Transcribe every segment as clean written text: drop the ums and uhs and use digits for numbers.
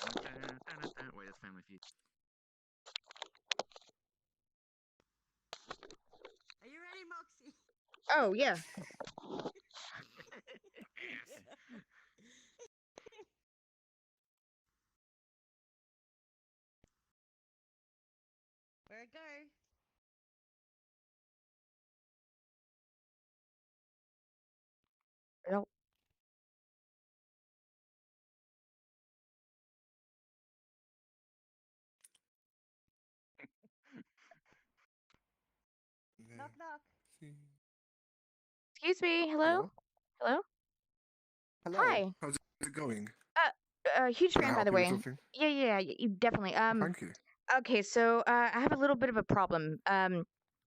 Wait, that's Family Feud. Are you ready, Moxie? Oh yeah. Yes. Where it go? Nope. Knock knock. Excuse me. Hello. Hello. Hello. Hi. How's it going? Huge Can I fan, by help the you with way. something? Yeah, you definitely. Thank you. Okay, so I have a little bit of a problem.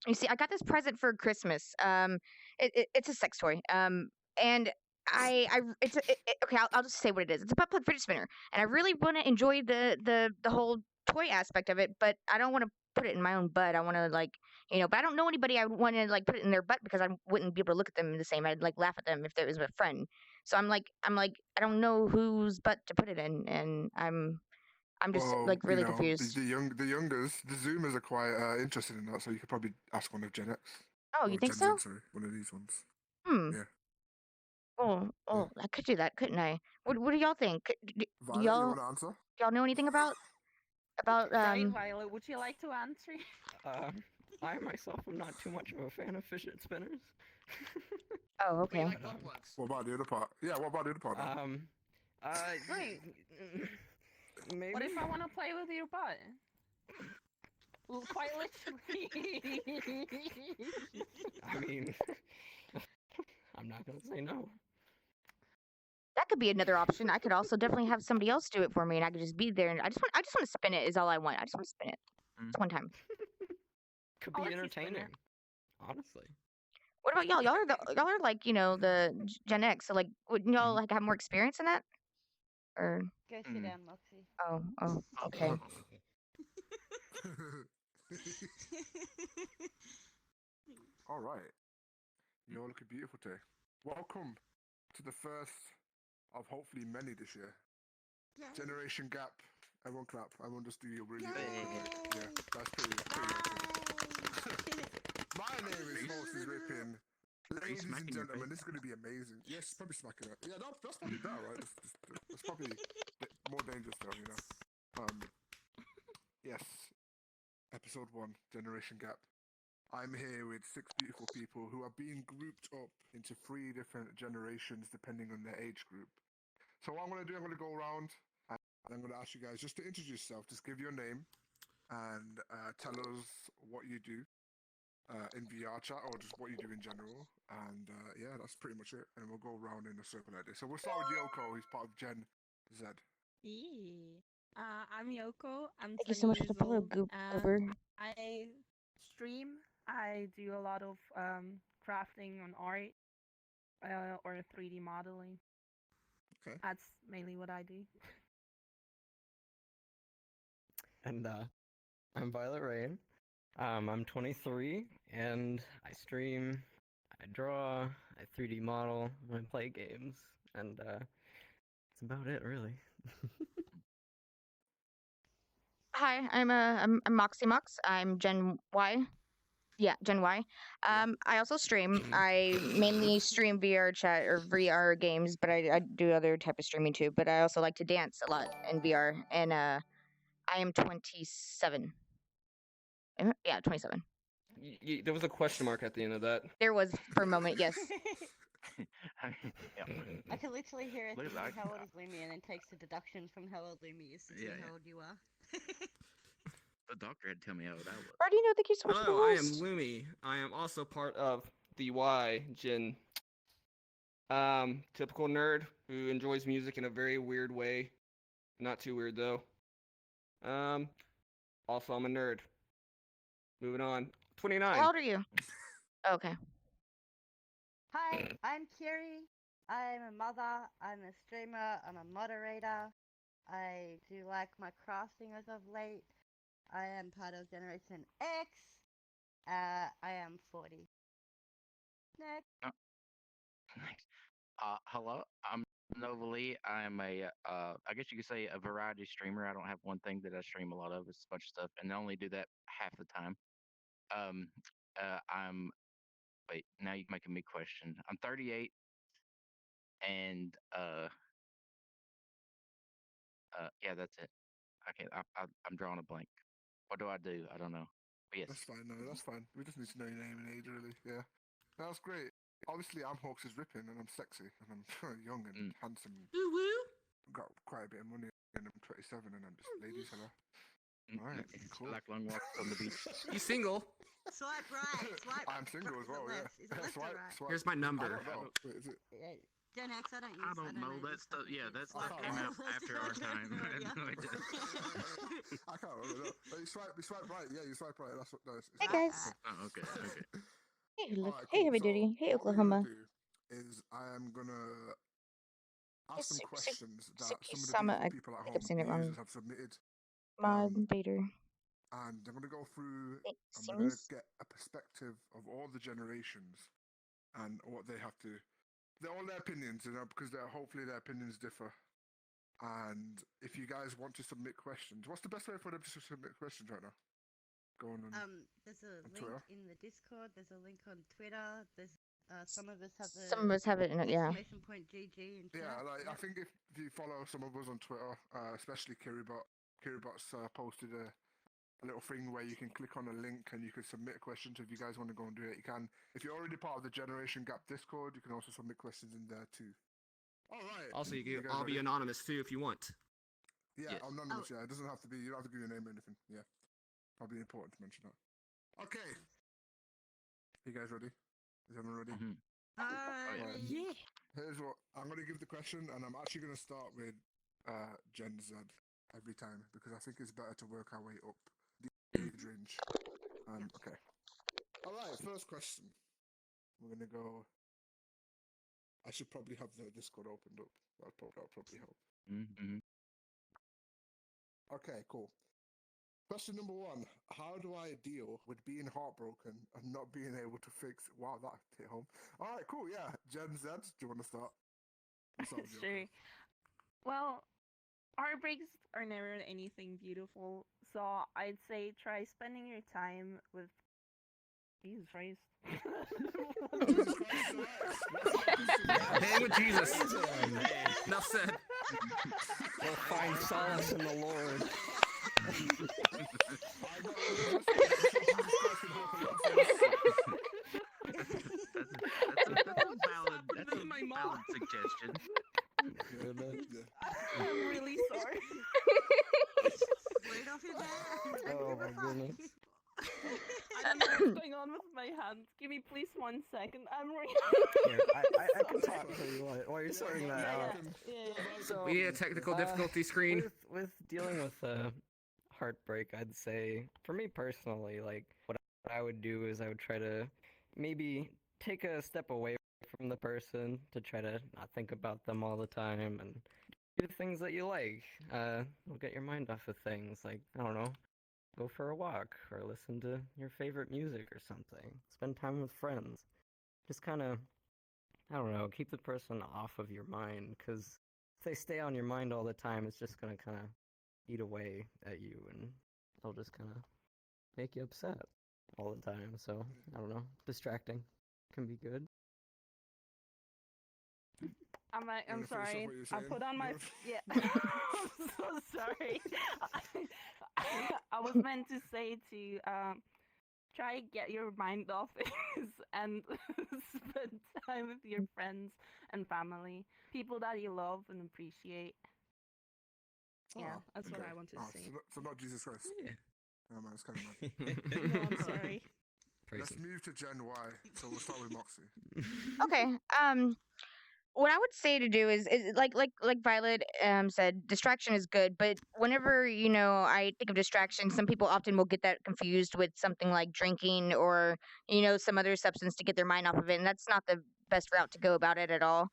You see, I got this present for Christmas. It's a sex toy. And okay. I'll just say what it is. It's a butt plug fidget spinner, and I really want to enjoy the whole toy aspect of it, but I don't want to put it in my own butt. I want to but I don't know anybody I would want to like put it in their butt because I wouldn't be able to look at them the same. I'd like laugh at them if it was a friend. So I'm like I don't know whose butt to put it in, and I'm just Well, like really confused. the youngers, the Zoomers are quite interested in that, so you could probably ask one of Gen X. Oh, Or you think Gen Z, so? sorry, one of these ones. Hmm. Yeah. Oh, I could do that, couldn't I? What do y'all think? Do Violet, you y'all want to answer? know anything about Right, Violet, would you like to answer? I myself am not too much of a fan of fidget spinners. Oh, But okay. you like butt plugs. What about the other part? Yeah, what about the other part? Then? Right. Maybe. What if I want to play with your butt? Well, quite literally. I mean, I'm not gonna say no. That could be another option. I could also definitely have somebody else do it for me, and I could just be there. And I just want to spin it. Is all I want. I just want to spin it. Just one time. Could I'll be let you spin entertaining. it. Honestly. What about y'all? Y'all are like the Gen X. So like, wouldn't y'all like have more experience in that? Or Go sit down, Moxie. oh, okay. All right. You're all looking beautiful today. Welcome to the first of hopefully many this year. Generation Gap. Everyone clap. Everyone just do your really yeah. That's pretty good. My name is Moses Rippin. Ladies and smacking your gentlemen, face? this is going to be amazing. Yes, probably smacking it. Yeah, that's probably better, right? That's probably more dangerous, though, you know. Yes. Episode 1, Generation Gap. I'm here with 6 beautiful people who are being grouped up into 3 different generations depending on their age group. So what I'm going to do, I'm going to go around and I'm going to ask you guys just to introduce yourself. Just give your name and tell us what you do in VR chat or just what you do in general. And yeah, that's pretty much it. And we'll go around in a circle like this. So we'll start with Yoko, who's part of Gen Z. Yeah. I'm Yoko. I'm Thank you 20 so much for years the follow, old. Goober. I stream. I do a lot of crafting on art or 3D modeling. Okay. That's mainly what I do. And I'm Violet Rain. I'm 23 and I stream, I draw, I 3D model, I play games, and that's about it really. Hi, I'm Moxie Mox. I'm Gen Y. Yeah, Gen Y. I also stream. I mainly stream VR chat or VR games, but I do other type of streaming too. But I also like to dance a lot in VR. And I am 27. Yeah, 27. There was a question mark at the end of that. There was for a moment, yes. I can literally hear it Look at thinking, that. how old is Lumi, and then takes the deduction from how old Lumi is to see Yeah, how yeah. old you are. The doctor had to tell me how old I was. Bardino, thank you so much for the Hello, I am host. Lumi. I am also part of the Y Gen. Typical nerd who enjoys music in a very weird way. Not too weird though. Also I'm a nerd. Moving on. 29. How old are you? Okay. Hi, I'm Kiri. I'm a mother, I'm a streamer, I'm a moderator. I do like my crafting as of late. I am part of Generation X. I am 40. Next. Nice. Hello, I'm Nova Lee. I'm I guess you could say a variety streamer. I don't have one thing that I stream a lot of. It's a bunch of stuff, and I only do that half the time. Um, I'm wait. Now you're making me question. I'm 38, and yeah, that's it. Okay, I'm drawing a blank. What do I do? I don't know. But yes. That's fine. No, that's fine. We just need to know your name and age, really. Yeah, that's great. Obviously, I'm Hawks is ripping, and I'm sexy, and I'm young and handsome. Woo woo. Got quite a bit of money, and I'm 27, and I'm just ladies, hello. Alright, cool. Like long walks on the beach. You single? Swipe right. Swipe. I'm single as well. Yeah. Is it left or Swipe, right? swipe. Here's my I number. don't know. Wait, is it? Yeah. Gen X, I don't use. I don't know. use That stuff. fucking Yeah, kids. that stuff Oh, came wow. out after our time. I had no idea. I can't remember. But you swipe right. Yeah, you swipe right. That's what does. Hey guys. Oh, okay. Okay. Hey, Alright, hey cool. Heavy So Duty. Hey what we're gonna Oklahoma. do is I am gonna ask some Su- su- questions that some of the Suki-sama, beautiful people at I home, kept saying it the wrong. users, have submitted, Mod Vader. and I'm gonna go through. Hey, I'm gonna Sims. get a perspective of all the generations and what they have to. They're all their opinions, because hopefully their opinions differ. And if you guys want to submit questions, what's the best way for them to submit questions right now? Go on. There's a on link Twitter? in the Discord. There's a link on Twitter. There's some of us have the Some of us have it in it, yeah. exclamation point GG in chat. Yeah, like I Yep. think if you follow some of us on Twitter, especially Kiribot's posted a little thing where you can click on a link and you can submit questions. If you guys want to go and do it, you can. If you're already part of the Generation Gap Discord, you can also submit questions in there too. All right. Also, You guys I'll be ready? anonymous too if you want. Yeah, Yes. anonymous. Yeah, it doesn't have to be. You don't have to give your name or anything. Yeah, probably important to mention that. Okay. You guys ready? Is everyone ready? Mhm. Alright. Yeah. Here's what I'm going to give the question, and I'm actually going to start with Gen Z every time because I think it's better to work our way up the age range. Okay. All right. First question. We're going to go. I should probably have the Discord opened up. That'll probably help. Mm-hmm. Okay. Cool. Question number one: how do I deal with being heartbroken and not being able to fix? Wow, that hit home. All right, cool. Yeah, Gen Z, do you want to start? Sure. Well, heartbreaks are never anything beautiful, so I'd say try spending your time with. Jesus Christ. Hang with Jesus. Enough said. We'll find solace in the Lord. That's a valid suggestion. I'm really sorry. Right off your back. Oh my goodness. I don't know what's going on with my hands. Give me please 1 second. I'm really. Here, I can talk to you while you're sorting that out. Yeah. So, We need a technical difficulty screen. With dealing with heartbreak, I'd say for me personally, like what I would do is I would try to maybe take a step away from the person to try to not think about them all the time and do the things that you like. Will get your mind off of things like I don't know, go for a walk or listen to your favorite music or something. Spend time with friends. Just kind of I don't know, keep the person off of your mind because if they stay on your mind all the time, it's just gonna kind of eat away at you, and they'll just kind of make you upset all the time. So I don't know, distracting can be good. I'm wanna finish off sorry. what you were I saying? put on You my wanna yeah. I'm so sorry. I was meant to say to try get your mind off things and spend time with your friends and family, people that you love and appreciate. Yeah, Oh, that's what okay. I wanted to Oh, say. so not Jesus Christ. Yeah. Oh man, it's kind of mad. No, I'm sorry. Praise Let's him. move to Gen Y. So we'll start with Moxie. Okay. What I would say to do is like Violet said, distraction is good, but whenever I think of distraction, some people often will get that confused with something like drinking or some other substance to get their mind off of it, and that's not the best route to go about it at all.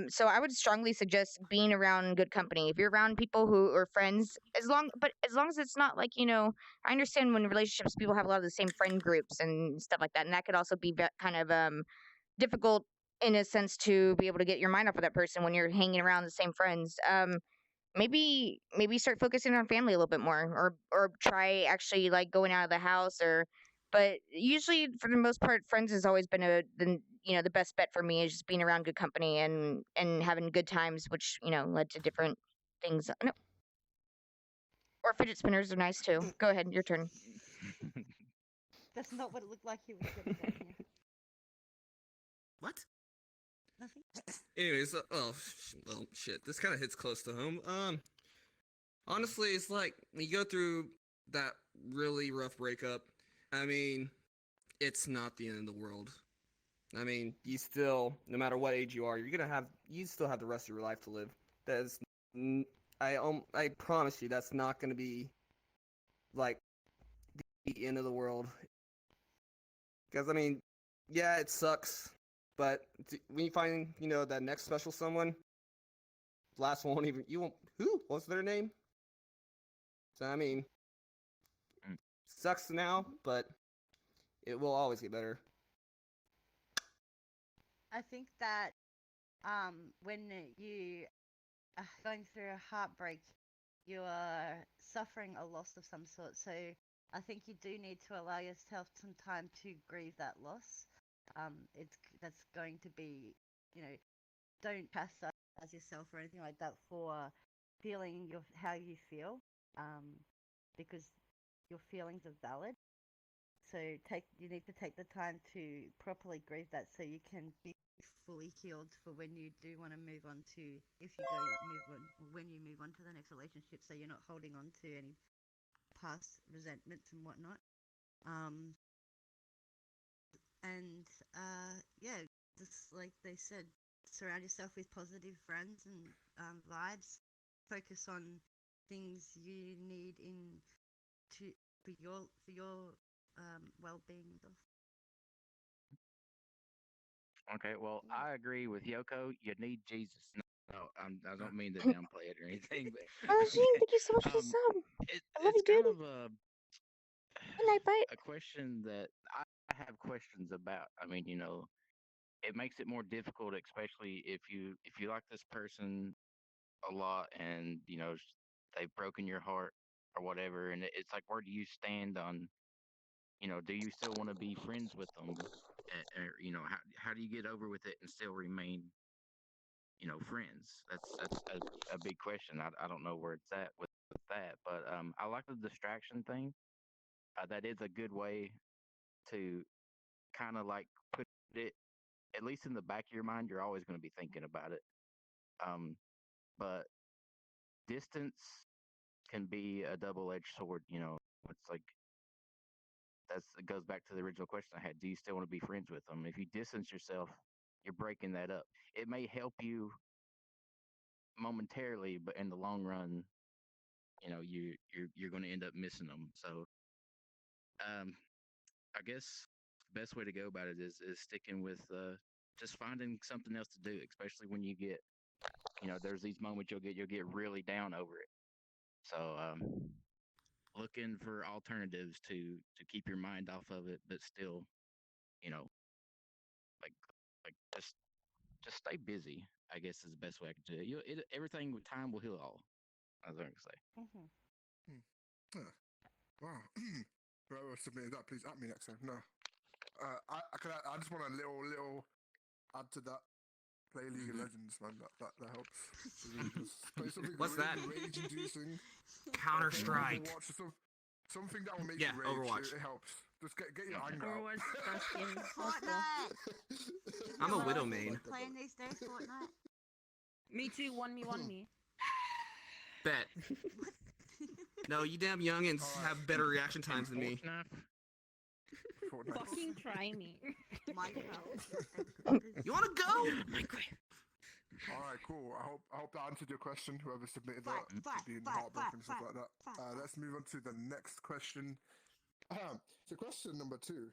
So I would strongly suggest being around good company. If you're around people who are friends, as long as it's not like I understand when relationships people have a lot of the same friend groups and stuff like that, and that could also be kind of difficult in a sense to be able to get your mind off of that person when you're hanging around the same friends. Maybe start focusing on family a little bit more, or try actually like going out of the house, or but usually for the most part friends has always been the best bet for me is just being around good company and having good times, which led to different things. No, or fidget spinners are nice too. Go ahead, your turn. That's not what it looked like he was gonna say. Yeah. What? Nothing. Anyways, well, shit. This kind of hits close to home. Honestly, it's like when you go through that really rough breakup. I mean, it's not the end of the world. I mean, you still, no matter what age you are, you still have the rest of your life to live. That is, I promise you, that's not gonna be like the end of the world. Because I mean, yeah, it sucks, but when you find, that next special someone, last one won't even, you won't, who? What's their name? So, I mean, Mm. sucks now, but it will always get better. I think that when you are going through a heartbreak, you are suffering a loss of some sort. So I think you do need to allow yourself some time to grieve that loss. That's going to be, don't chastise yourself or anything like that for feeling how you feel, because your feelings are valid. So you need to take the time to properly grieve that, so you can be fully healed for when you do want to move on to, if you go move on, when you move on to the next relationship, so you're not holding on to any past resentments and whatnot. And yeah, just like they said, surround yourself with positive friends and vibes. Focus on things you need to for your well-being. Okay, well, I agree with Yoko. You need Jesus. No, I don't mean to downplay it or anything, but Oh, Gene, thank you so much for the um, sub. I love it's you, kind dude. of Good night, bye. a question that I have questions about. I mean, it makes it more difficult, especially if you like this person a lot, and they've broken your heart or whatever, and it's like, where do you stand on, do you still want to be friends with them? Or, how do you get over with it and still remain, friends? That's a big question. I don't know where it's at with that, but I like the distraction thing. That is a good way to kind of like put it, at least in the back of your mind. You're always going to be thinking about it. Um, but distance can be a double-edged sword. It's like, it goes back to the original question I had. Do you still want to be friends with them? If you distance yourself, you're breaking that up. It may help you momentarily, but in the long run, you're going to end up missing them. So, um, I guess the best way to go about it is sticking with just finding something else to do, especially when you get, there's these moments you'll get really down over it. So, looking for alternatives to keep your mind off of it, but still, you know, like just stay busy. I guess is the best way I can do it. Everything with time will heal all. I was going to say. Mm-hmm. Huh. Wow. Whoever submitted that, please at me next time. No. I just want a little add to that. Play League of Legends, man. That helps. It really does. Play something What's that? rage-inducing. Counter Strike. Watch something that will make Yeah, you rage. Overwatch. It helps. Just get your anger out. Overwatch best game. Fortnite. I'm a What Widow else are main. you playing these days, Fortnite? Me too. 1v1 me. Bet. No, you damn youngins have better reaction times than me. Fortnite. Fucking try me. Minecraft. You wanna go? All right, cool. I hope that answered your question. Whoever submitted Fight, that, fight, being fight, heartbroken and fight, stuff like that. fight. Let's move on to the next question. So, question number 2.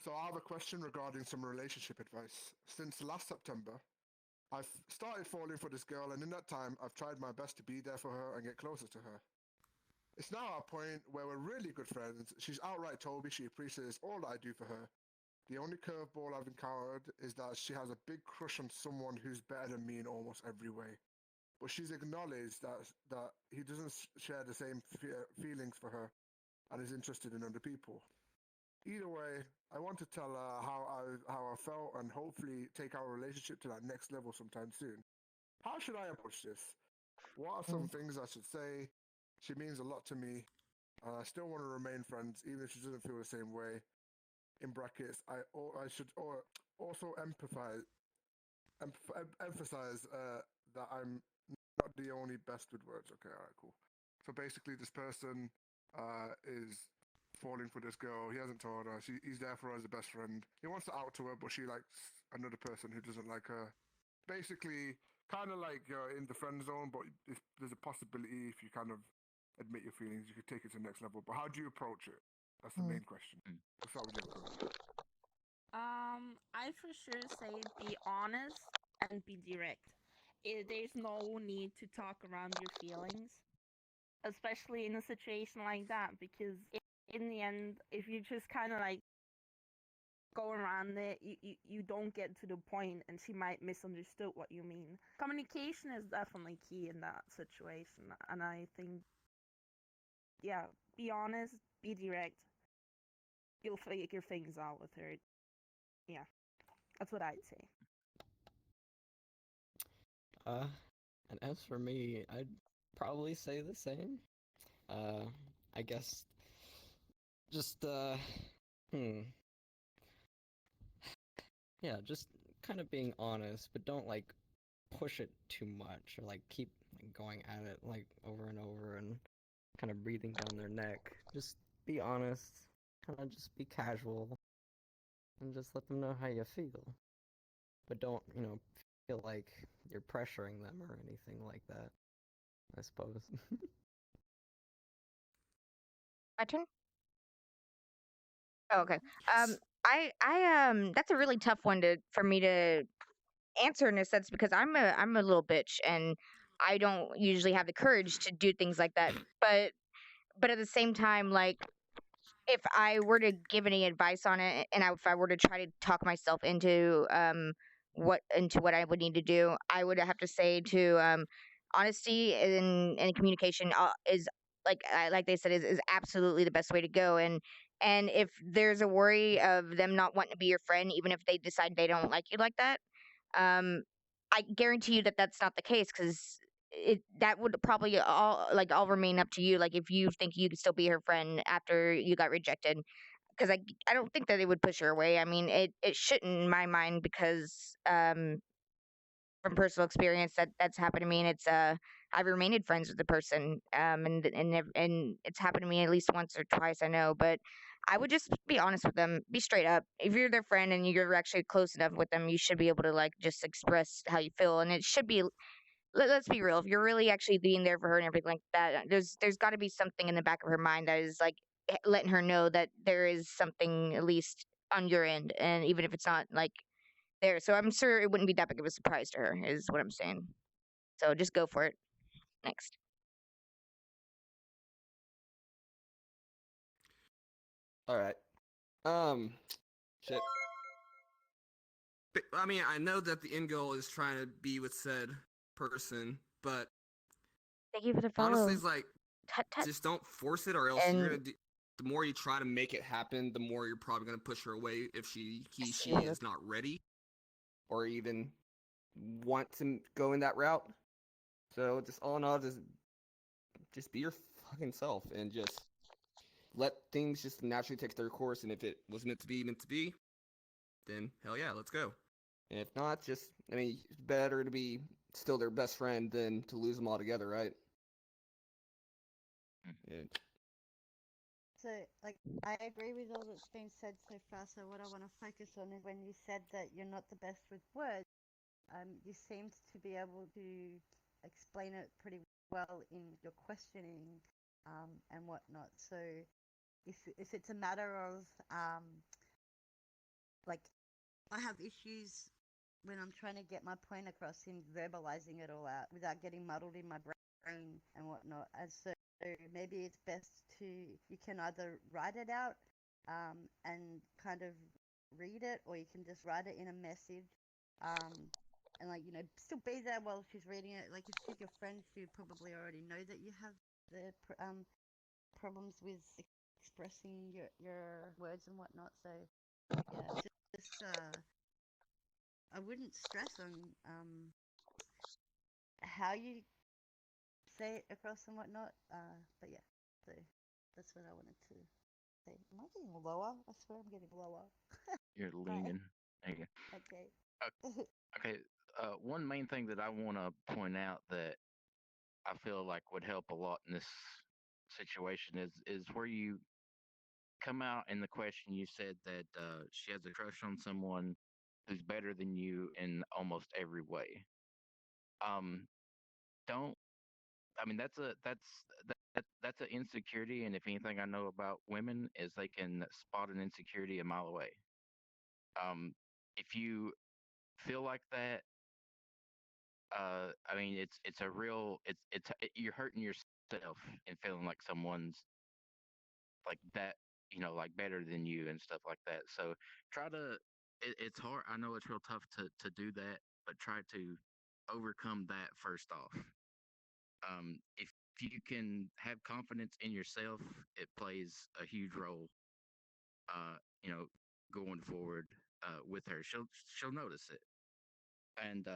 So, I have a question regarding some relationship advice. Since last September, I've started falling for this girl, and in that time, I've tried my best to be there for her and get closer to her. It's now at a point where we're really good friends. She's outright told me she appreciates all that I do for her, The only curveball I've encountered is that she has a big crush on someone who's better than me in almost every way. But she's acknowledged that he doesn't share the same feelings for her and is interested in other people. Either way, I want to tell her how I felt and hopefully take our relationship to that next level sometime soon. How should I approach this? What are some things I should say? She means a lot to me. I still want to remain friends, even if she doesn't feel the same way. In brackets, I should also emphasize that I'm not the only best with words. Okay, all right, cool. So basically, this person is falling for this girl. He hasn't told her. He's there for her as a best friend. He wants to out to her, but she likes another person who doesn't like her. Basically, kind of like you're in the friend zone, but if there's a possibility if you kind of admit your feelings, you could take it to the next level. But how do you approach it? That's the main question. Let's start with you. Chloe. I for sure say be honest and be direct. There's no need to talk around your feelings, especially in a situation like that, because in the end, if you just kind of like go around it, you don't get to the point, and she might misunderstood what you mean. Communication is definitely key in that situation, and I think, yeah, be honest, be direct. You'll figure things out with her. Yeah, that's what I'd say. And as for me, I'd probably say the same. Uh, I guess just yeah, just kind of being honest, but don't like push it too much or like keep like, going at it like over and over and kind of breathing down their neck. Just be honest, kind of just be casual and just let them know how you feel. But don't, feel like you're pressuring them or anything like that, I suppose. My turn. Oh, okay. That's a really tough one for me to answer in a sense because I'm a little bitch and I don't usually have the courage to do things like that. But at the same time, like if I were to give any advice on it, and if I were to try to talk myself into what I would need to do, I would have to say to honesty and communication is like they said is absolutely the best way to go. And if there's a worry of them not wanting to be your friend, even if they decide they don't like you like that, um, I guarantee you that that's not the case because that would probably all remain up to you. Like if you think you could still be her friend after you got rejected, because I don't think that it would push her away. I mean, it shouldn't in my mind because from personal experience that's happened to me, and it's I've remained friends with the person, and it's happened to me at least once or twice, I know. But I would just be honest with them, be straight up. If you're their friend and you're actually close enough with them, you should be able to like just express how you feel, and it should be. Let's be real. If you're really actually being there for her and everything like that, there's got to be something in the back of her mind that is like letting her know that there is something at least on your end, and even if it's not like there. So I'm sure it wouldn't be that big of a surprise to her, is what I'm saying. So just go for it. Next. All right. Shit. I mean, I know that the end goal is trying to be with said person, but Thank you for the follow. honestly, it's like Tut tut. just don't force it, or else And- you're gonna. The more you try to make it happen, the more you're probably gonna push her away if she Yeah. is not ready, or even want to go in that route. So just all in all, just be your fucking self and just let things just naturally take their course. And if it was meant to be, then hell yeah, let's go. And if not, I mean, it's better to be still their best friend than to lose them altogether, right? Yeah. So, like, I agree with all that's been said so far. So, what I want to focus on is when you said that you're not the best with words, you seemed to be able to explain it pretty well in your questioning and whatnot. So, if it's a matter of like, I have issues when I'm trying to get my point across in verbalizing it all out without getting muddled in my brain and whatnot. And so maybe it's best you can either write it out and kind of read it, or you can just write it in a message. And like still be there while she's reading it. Like if she's your friend, she probably already know that you have the problems with expressing your words and whatnot. So yeah, just I wouldn't stress on how you say it across and whatnot. But yeah, so that's what I wanted to say. Am I getting lower? I swear I'm getting lower. You're Hi. leaning. There you go. Okay. Okay. One main thing that I want to point out that I feel like would help a lot in this situation is where you come out in the question. You said that she has a crush on someone who's better than you in almost every way. Um, don't. I mean, that's an insecurity, and if anything I know about women is they can spot an insecurity a mile away. If you feel like that, I mean, it's a real you're hurting yourself and feeling like someone's like that, like better than you and stuff like that. So try to. It's hard. I know it's real tough to do that, but try to overcome that first off. If you can have confidence in yourself, it plays a huge role. Uh, you know, going forward with her, she'll notice it, and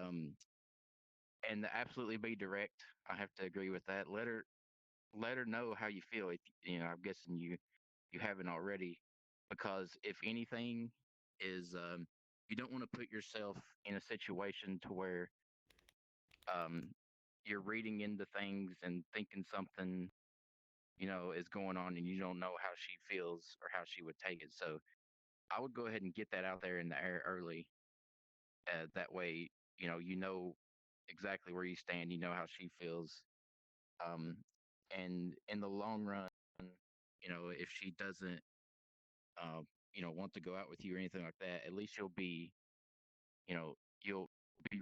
absolutely be direct. I have to agree with that. Let her know how you feel. If I'm guessing you haven't already, because if anything is you don't want to put yourself in a situation to where um you're reading into things and thinking something is going on and you don't know how she feels or how she would take it. So I would go ahead and get that out there in the air early. That way, you know exactly where you stand. You know how she feels. Um, and in the long run, if she doesn't, uh, want to go out with you or anything like that, at least you'll be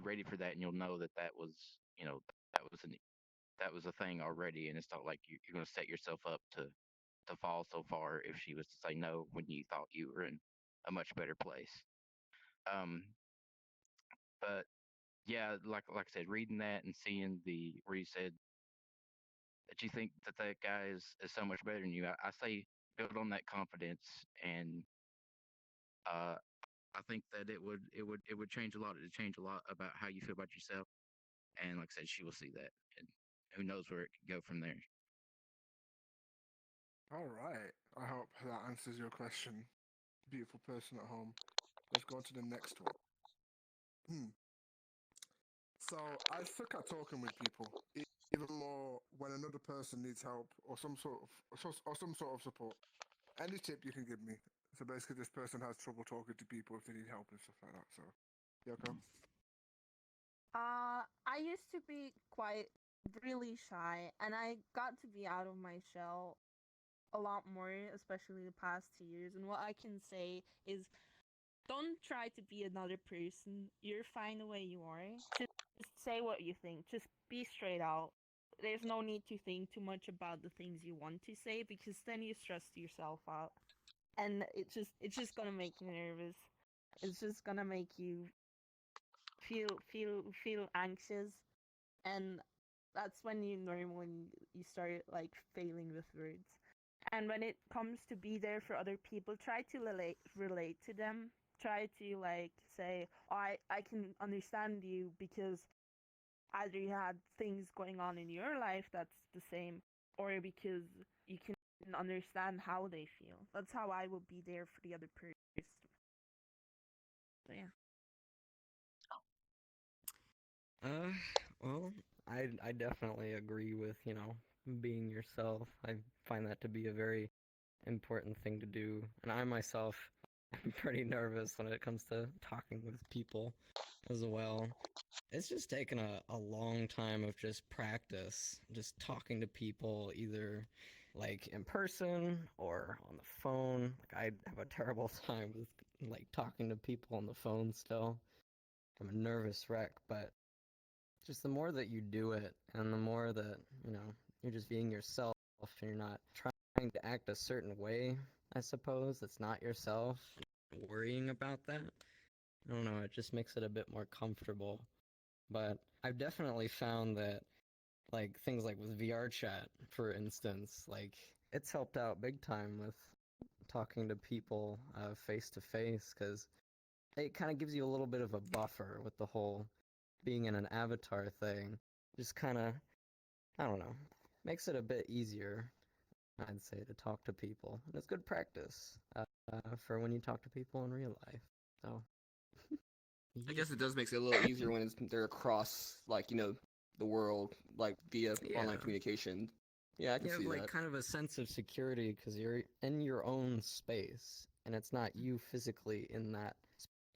ready for that, and you'll know that that was that was a thing already, and it's not like you're going to set yourself up to fall so far if she was to say no when you thought you were in a much better place. Um, but yeah, like I said, reading that and seeing the where you said that you think that that guy is so much better than you, I say build on that confidence, and uh, I think that it would change a lot. It would change a lot about how you feel about yourself, and like I said, she will see that, and who knows where it could go from there. All right. I hope that answers your question, beautiful person at home. Let's go on to the next one. Hmm. So I suck at talking with people, even more when another person needs help or some sort of support. Any tip you can give me? So basically, this person has trouble talking to people if they need help and stuff like that. So, Yoko. I used to be quite really shy, and I got to be out of my shell a lot more, especially the past 2 years. And what I can say is, don't try to be another person. You're fine the way you are. Just say what you think. Just be straight out. There's no need to think too much about the things you want to say, because then you stress yourself out, and it's just gonna make you nervous. It's just gonna make you feel anxious, and that's when you normally you start like failing with words. And when it comes to be there for other people, try to relate to them. Try to like say, oh, I can understand you because either you had things going on in your life that's the same, or because you can understand how they feel. That's how I would be there for the other person. So yeah. Uh, well, I definitely agree with, being yourself. I find that to be a very important thing to do. And I myself am pretty nervous when it comes to talking with people as well. It's just taken a long time of just practice, just talking to people either like in person or on the phone. Like I have a terrible time with like talking to people on the phone still. I'm a nervous wreck, but just the more that you do it and the more that, you're just being yourself and you're not trying to act a certain way, I suppose, that's not yourself, worrying about that. I don't know, it just makes it a bit more comfortable. But I've definitely found that, like, things like with VR chat, for instance, like, it's helped out big time with talking to people face to face, because it kind of gives you a little bit of a buffer with the whole being in an avatar thing. Just kind of, I don't know, makes it a bit easier, I'd say, to talk to people. And it's good practice for when you talk to people in real life. So, I guess it does makes it a little easier when they're across, like, the world, like via online Yeah. communication. Yeah, I can you see have like that. kind of a sense of security because you're in your own space and it's not you physically in that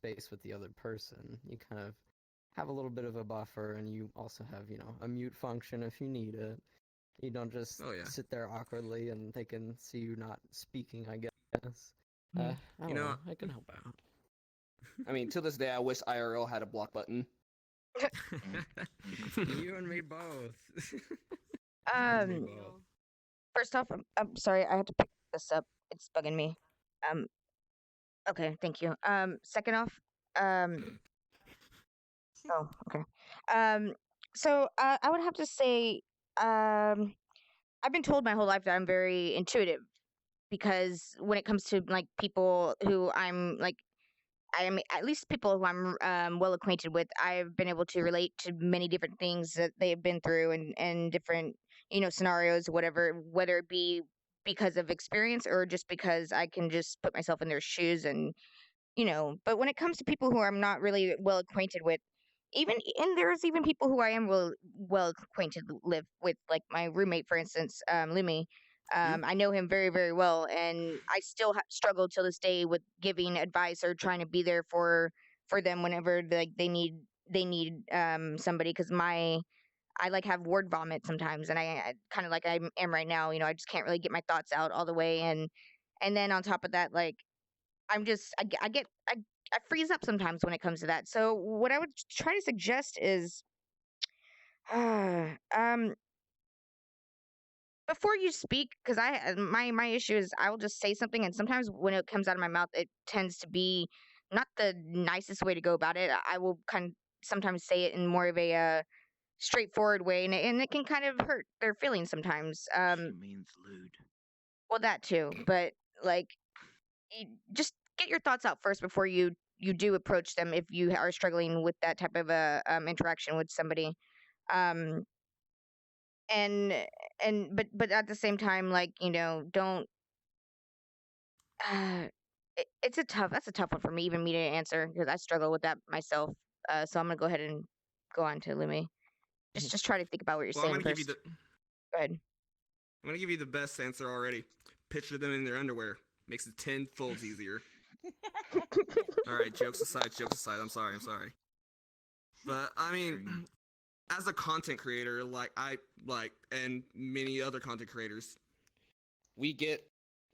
space with the other person. You kind of have a little bit of a buffer, and you also have, a mute function if you need it. You don't just Oh, yeah. sit there awkwardly and they can see you not speaking, I guess. I don't You know, know. I can help out. I mean, to this day, I wish IRL had a block button. You and me both. Um, Well, First off, I'm sorry, I have to pick this up. It's bugging me. Um, okay, thank you. Second off, oh, okay. So I would have to say, I've been told my whole life that I'm very intuitive because when it comes to like people who I'm like, I am at least people who I'm well acquainted with. I've been able to relate to many different things that they have been through and different scenarios, whatever, whether it be because of experience or just because I can just put myself in their shoes and but when it comes to people who I'm not really well acquainted with, and there's even people who I am well acquainted live with, like my roommate, for instance, Lumi. I know him very, very well, and I still struggle till this day with giving advice or trying to be there for them whenever like they need somebody because I like have word vomit sometimes, and I kind of like I am right now. I just can't really get my thoughts out all the way, and then on top of that, like I'm just I freeze up sometimes when it comes to that. So what I would try to suggest is um before you speak, because my issue is I will just say something, and sometimes when it comes out of my mouth it tends to be not the nicest way to go about it. I will kind of sometimes say it in more of a straightforward way, and it can kind of hurt their feelings sometimes. She means lewd. Well, that too, but like just get your thoughts out first before you do approach them if you are struggling with that type of a interaction with somebody. um and but at the same time, like don't uh that's a tough one for me, even me to answer, because I struggle with that myself. So I'm gonna go ahead and go on to Lumi. Just try to think about what you're Well, I'm saying gonna give you first. the Go ahead. I'm gonna give you the best answer already. Picture them in their underwear. Makes it 10 folds easier. All right, jokes aside. I'm sorry. But I mean, as a content creator, and many other content creators, we get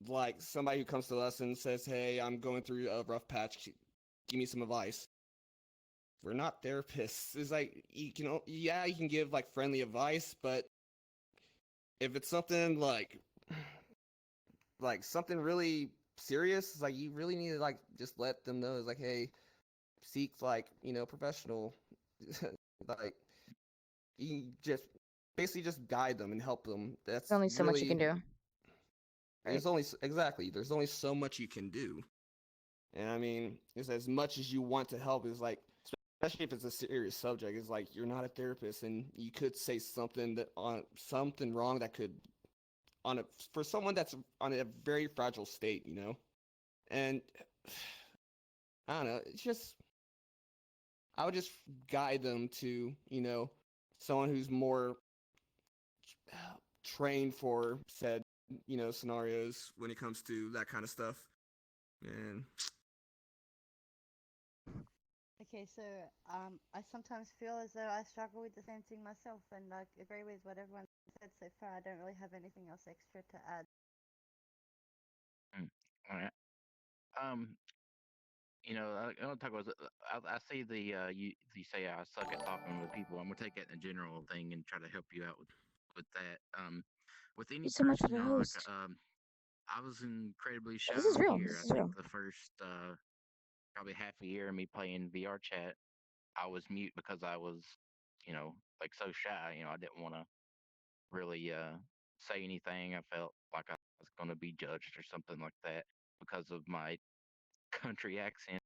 like somebody who comes to us and says, "Hey, I'm going through a rough patch. Give me some advice." We're not therapists. It's like you can give like friendly advice, but if it's something like something really serious, it's like you really need to like just let them know. It's like, hey, seek like professional like you just basically just guide them and help them. That's There's only so much you can really do. there's only exactly there's only so much you can do. And I mean, it's as much as you want to help is like, especially if it's a serious subject, it's like you're not a therapist and you could say something that on something wrong that could on a for someone that's on a very fragile state. And I don't know, it's just I would just guide them to, someone who's more trained for said, scenarios when it comes to that kind of stuff. And Okay, so I sometimes feel as though I struggle with the same thing myself, and like agree with what everyone said so far. I don't really have anything else extra to add. All right. Um, I want to talk about. I see you say I suck at talking with people. I'm gonna take it in a general thing and try to help you out with that. With any Thank you so much for person, the like host. I was incredibly shy This is on real. here. This I is think real. the first probably half a year of me playing VR chat, I was mute because I was, like so shy. I didn't want to really say anything. I felt like I was going to be judged or something like that because of my country accent.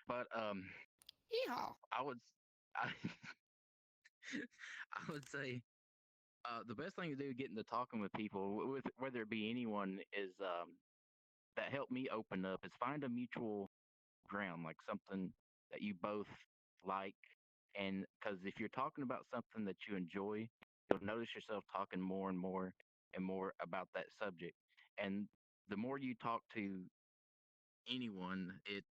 But Yeehaw. I would, I, I would say the best thing to do getting to talking with people, with whether it be anyone, is that helped me open up is find a mutual ground, like something that you both like. And because if you're talking about something that you enjoy, you'll notice yourself talking more and more about that subject. And the more you talk to anyone, it's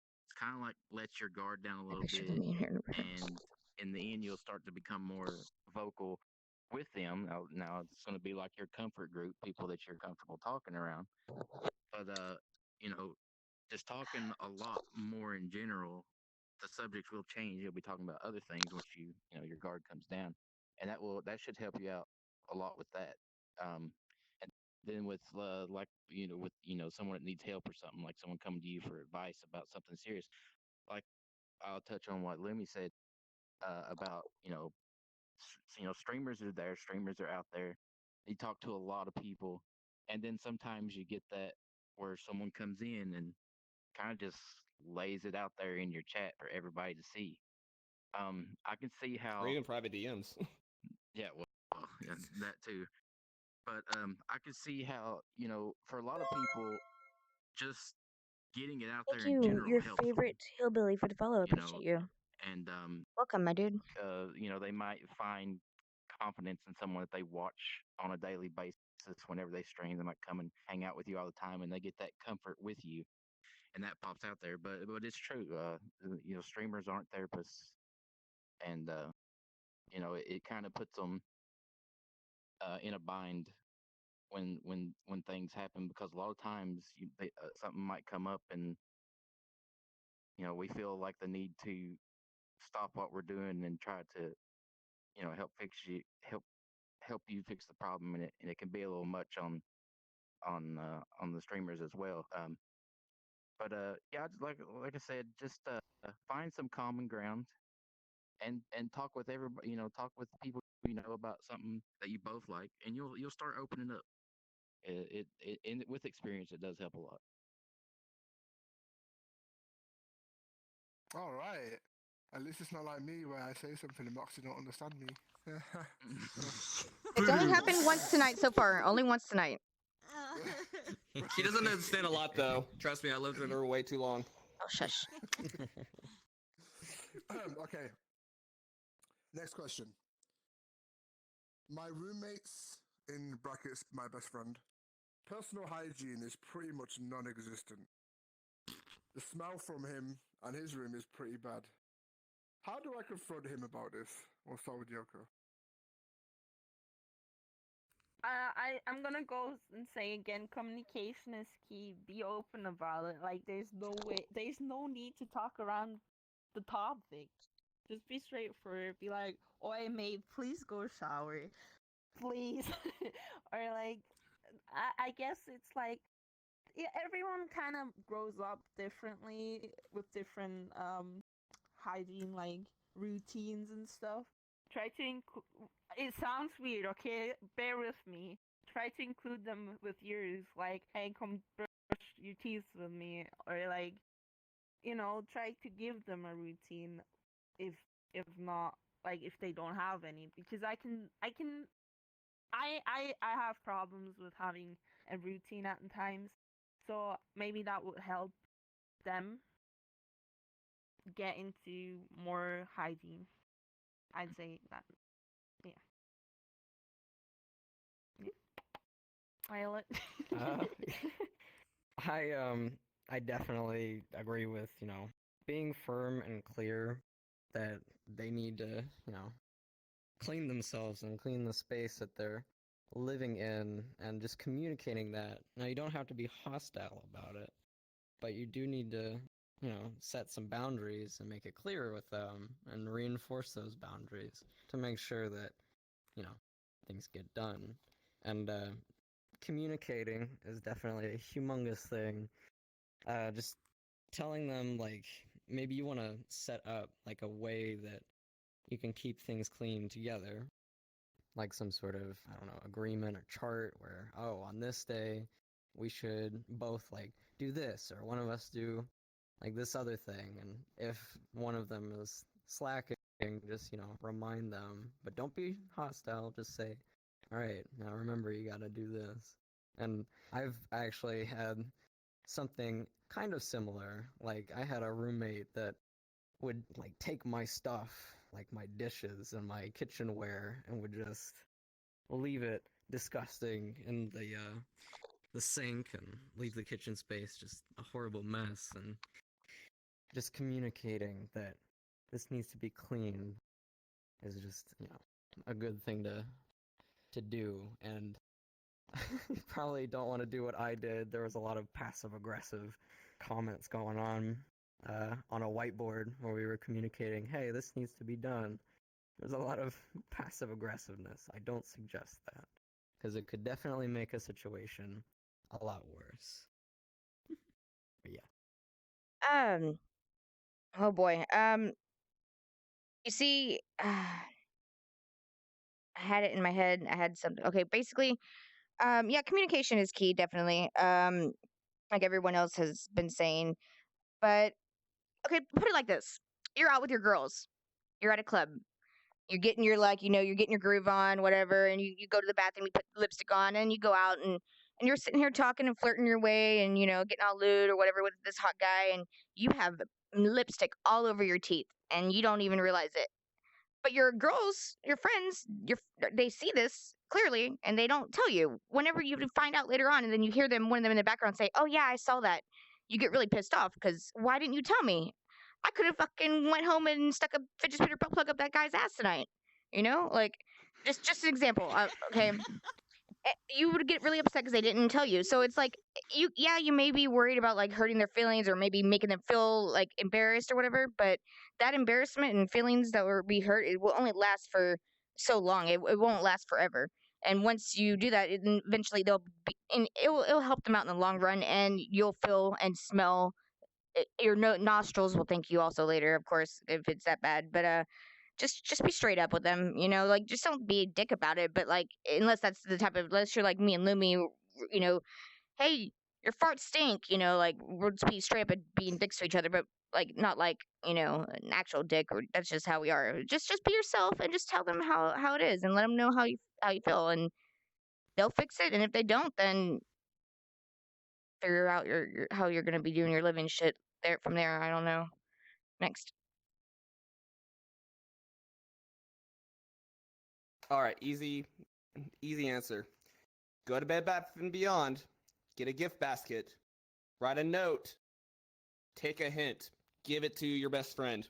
kind of like lets your guard down a I little picture bit. them in here. And in the end, you'll start to become more vocal with them. Now it's going to be like your comfort group, people that you're comfortable talking around. But just talking a lot more in general, the subject will change. You'll be talking about other things once your guard comes down, and that should help you out a lot with that. And then with like with someone that needs help or something, like someone coming to you for advice about something serious, like I'll touch on what Lumi said about streamers are there, streamers are out there. You talk to a lot of people, and then sometimes you get that where someone comes in and kind of just lays it out there in your chat for everybody to see. I can see Or how, even private DMs. yeah, well, yeah, that too. But I can see how for a lot of people, just getting it out Thank there in you, general your helps them. favorite hillbilly, for the follow. You know, Appreciate you. and Welcome, my dude. they might find confidence in someone that they watch on a daily basis whenever they stream. They might come and hang out with you all the time, and they get that comfort with you, and that pops out there. But it's true. Streamers aren't therapists, and it kind of puts them in a bind when things happen because a lot of times something might come up and we feel like the need to stop what we're doing and try to help you fix the problem, and it can be a little much on the streamers as well. But yeah, like I said, just find some common ground and talk with everybody. Talk with people about something that you both like, and you'll start opening up. With experience, it does help a lot. All right. At least it's not like me where I say something and Moxie don't understand me. It's only happened once tonight so far. Only once tonight. She doesn't understand a lot, though. Trust me, I lived with her way too long. Oh, shush. Okay. Next question. My roommates, in brackets, my best friend, personal hygiene is pretty much non-existent. The smell from him and his room is pretty bad. How do I confront him about this? We'll start with Yoko. I'm gonna go and say again, communication is key. Be open about it. Like there's no need to talk around the topic. Just be straightforward. Be like, "Oi, mate, please go shower, please," or like, I guess it's like, yeah, everyone kind of grows up differently with different hygiene like routines and stuff. Try to include. It sounds weird, okay? Bear with me. Try to include them with yours, like, hey, come brush your teeth with me, or like, try to give them a routine, if not, like, if they don't have any, because I have problems with having a routine at times, so maybe that would help them get into more hygiene. I'd say that. Yeah. Violet. I definitely agree with, being firm and clear that they need to, clean themselves and clean the space that they're living in and just communicating that. Now, you don't have to be hostile about it, but you do need to, set some boundaries and make it clear with them and reinforce those boundaries to make sure that, things get done. And communicating is definitely a humongous thing. Just telling them, like, maybe you want to set up like a way that you can keep things clean together, like some sort of, I don't know, agreement or chart where, oh, on this day we should both like do this, or one of us do like this other thing, and if one of them is slacking, just, you know, remind them, but don't be hostile, just say, all right, now remember you gotta do this. And I've actually had something kind of similar. Like, I had a roommate that would like take my stuff, like my dishes and my kitchenware, and would just leave it disgusting in the sink and leave the kitchen space just a horrible mess. And just communicating that this needs to be clean is just, you know, a good thing to do. And you probably don't want to do what I did. There was a lot of passive aggressive comments going on a whiteboard where we were communicating, hey, this needs to be done. There's a lot of passive aggressiveness. I don't suggest that, because it could definitely make a situation a lot worse. But yeah. Oh boy. You see, I had it in my head. I had something. Okay, basically, yeah, communication is key, definitely. Like everyone else has been saying. But okay, put it like this: you're out with your girls. You're at a club. You're getting your, like, you know, you're getting your groove on, whatever, and you go to the bathroom, you put lipstick on, and you go out, and you're sitting here talking and flirting your way, and, you know, getting all lewd or whatever with this hot guy, and you have lipstick all over your teeth, and you don't even realize it. But your girls, your friends, they see this clearly, and they don't tell you. Whenever you find out later on, and then you hear them, one of them in the background say, "Oh yeah, I saw that," you get really pissed off because why didn't you tell me? I could have fucking went home and stuck a fidget spinner butt plug up that guy's ass tonight. You know, like just an example. Okay, you would get really upset because they didn't tell you. So it's like you may be worried about like hurting their feelings or maybe making them feel like embarrassed or whatever. But that embarrassment and feelings that will be hurt, it will only last for so long. It won't last forever. And once you do that, eventually they'll be, and it'll help them out in the long run, and you'll feel and smell your nostrils will thank you also later, of course, if it's that bad. But just be straight up with them, you know, like just don't be a dick about it. But like, unless that's the type of, unless you're like me and Lumi, you know, hey, your farts stink, you know, like we'll just be straight up and being dicks to each other, but like not like, you know, an actual dick. Or that's just how we are. Just be yourself and just tell them how it is, and let them know how you feel, and they'll fix it. And if they don't, then figure out your how you're gonna be doing your living shit there from there. I don't know. Next. All right, easy answer. Go to Bed Bath & Beyond, get a gift basket, write a note, take a hint, give it to your best friend.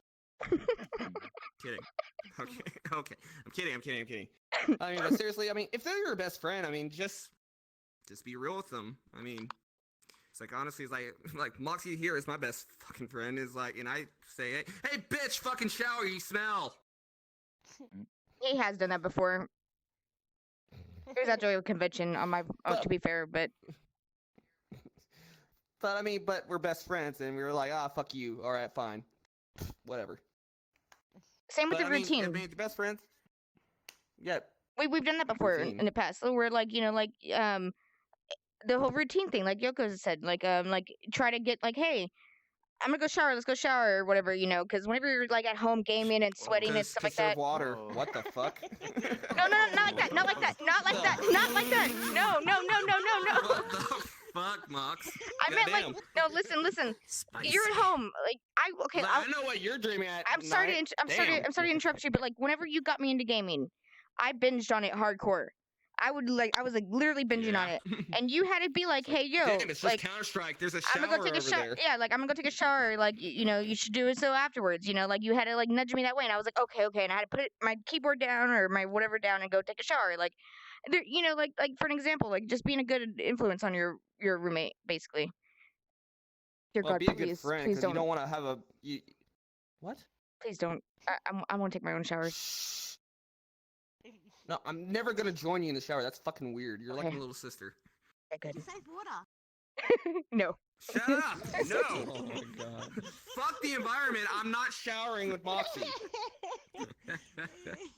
Kidding. Okay. I'm kidding. I mean, but seriously, I mean, if they're your best friend, I mean, just be real with them. I mean, it's like, honestly, it's like Moxie here is my best fucking friend. Is like, and I say, hey, bitch, fucking shower, you smell. He has done that before. It was actually a convention on my. Oh, to be fair, but I mean, but we're best friends, and we were like, fuck you. All right, fine, whatever. Same with the routine. I mean, the best friends. Yeah. We've done that before in the past. So we're like, you know, like the whole routine thing, like Yoko said, like try to get like, hey, I'm gonna go shower. Let's go shower or whatever, you know, because whenever you're like at home gaming and sweating and stuff like that. Water. What the fuck? No, not like that. Not like that. Not like that. Not like that. No. What the fuck, Mox? I meant like, no. Listen. Spicy. You're at home. Like I know what you're dreaming at. I'm sorry to interrupt you, but like whenever you got me into gaming, I binged on it hardcore. I was like literally binging on it, and you had to be like, "Hey, yo, damn, it's like, just Counter-Strike. There's a shower I'm gonna go take a shower. there. Yeah, like I'm gonna go take a shower. Like you know, you should do it so afterwards. You know, like you had to like nudge me that way, and I was like, okay, and I had to put my keyboard down or my whatever down and go take a shower. Like, there, you know, like for an example, like just being a good influence on your roommate, basically. Dear Well, God, be please, a good friend, please because don't. you don't want to have a. What? Please don't. I want to take my own showers. No, I'm never gonna join you in the shower. That's fucking weird. You're like Okay. my little sister. Okay, good. Save water. No. Shut up! No! Oh my god. Fuck the environment. I'm not showering with Moxie.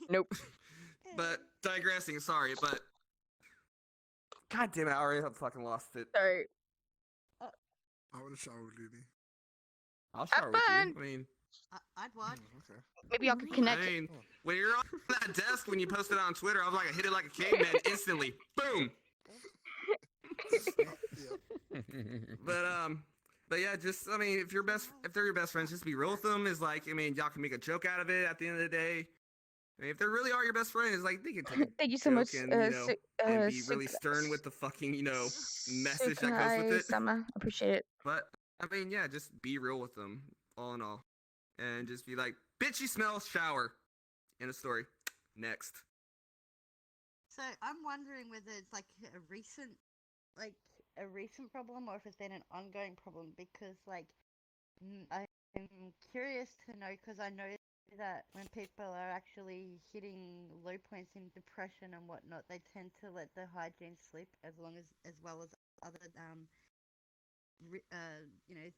Nope. But digressing, sorry, but God damn it, I already have fucking lost it. Sorry. I want to shower with Lily. I'll shower with fun. you. I mean, I'd watch. Okay. Maybe y'all could I connect. mean, when you're on that desk when you posted it on Twitter, I was like, I hit it like a caveman instantly. Boom. Yeah. But yeah, just I mean, if they're your best friends, just be real with them. Is like, I mean, y'all can make a joke out of it at the end of the day. I mean, if they really are your best friends, like they can take a Thank you so joke much. and, and be really stern with the fucking, message that goes with it. Sama. Appreciate it. But I mean, yeah, just be real with them, all in all, and just be like, "Bitch, you smell shower." End of story. Next. So I'm wondering whether it's like a recent problem, or if it's been an ongoing problem. Because I'm curious to know, because I know that when people are actually hitting low points in depression and whatnot, they tend to let the hygiene slip as well as other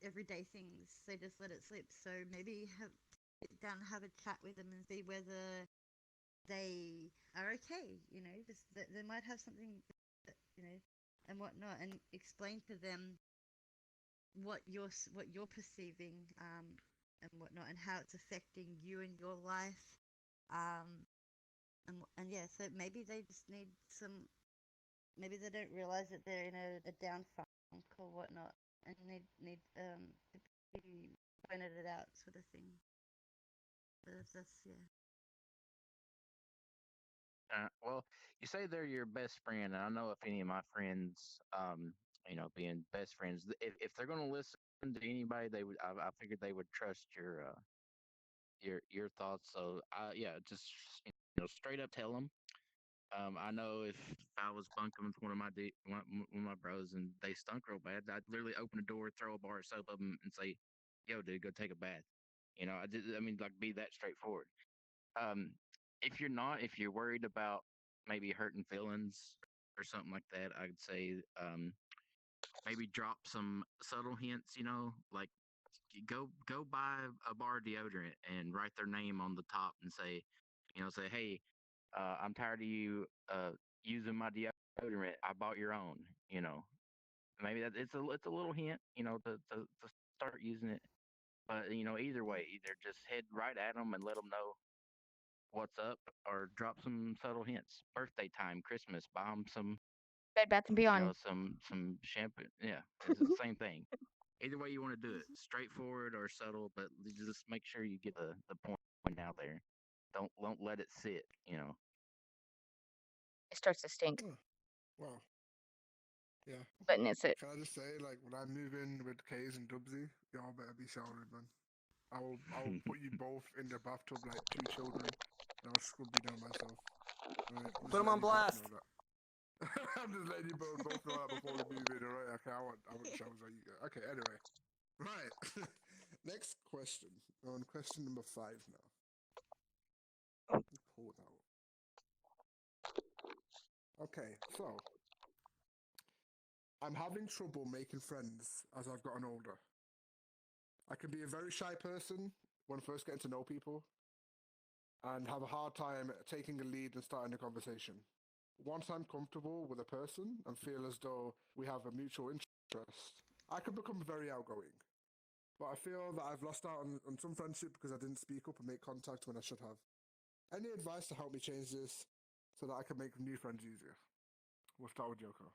everyday things. They just let it slip. So maybe sit down, have a chat with them, and see whether they are okay. Just they might have something, and whatnot, and explain to them what you're perceiving, and whatnot, and how it's affecting you and your life, and yeah. So maybe they just need some. Maybe they don't realize that they're in a down funk or whatnot, and need to be pointed it out, sort of thing. But that's yeah. Well, you say they're your best friend, and I know if any of my friends, being best friends, if they're going to listen to anybody, they would. I figured they would trust your thoughts. So, yeah, just straight up tell them. I know if I was bunking with one of my bros and they stunk real bad, I'd literally open the door, throw a bar of soap up 'em and say, "Yo, dude, go take a bath." I mean, like, be that straightforward. Um, if you're worried about maybe hurting feelings or something like that, I'd say maybe drop some subtle hints. Like go buy a bar deodorant and write their name on the top and say, hey, I'm tired of you using my deodorant. I bought your own. Maybe that it's a little hint. To start using it. But either way, either just head right at them and let them know what's up, or drop some subtle hints. Birthday time, Christmas, buy them some, Bed Bath and Beyond. some shampoo. Yeah, it's the same thing. Either way you want to do it, straightforward or subtle, but just make sure you get the point out there. Don't let it sit. It starts to stink, Wow. Yeah. but it's it. Can I just say, like, when I move in with Kays and Dubsy, y'all better be showering, man. I will put you both in the bathtub like two children, and I'll scrub you down myself. Right? Put them on blast. I'm just letting you both know that before we move in, alright? Okay, I want showers like you guys. Okay, anyway. Right. Next question. We're on question number 5 now. Pull it out. Okay, so I'm having trouble making friends as I've gotten older. I can be a very shy person when first getting to know people, and have a hard time taking a lead and starting a conversation. Once I'm comfortable with a person and feel as though we have a mutual interest, I can become very outgoing. But I feel that I've lost out on some friendship because I didn't speak up and make contact when I should have. Any advice to help me change this so that I can make new friends easier? We'll start with Yoko.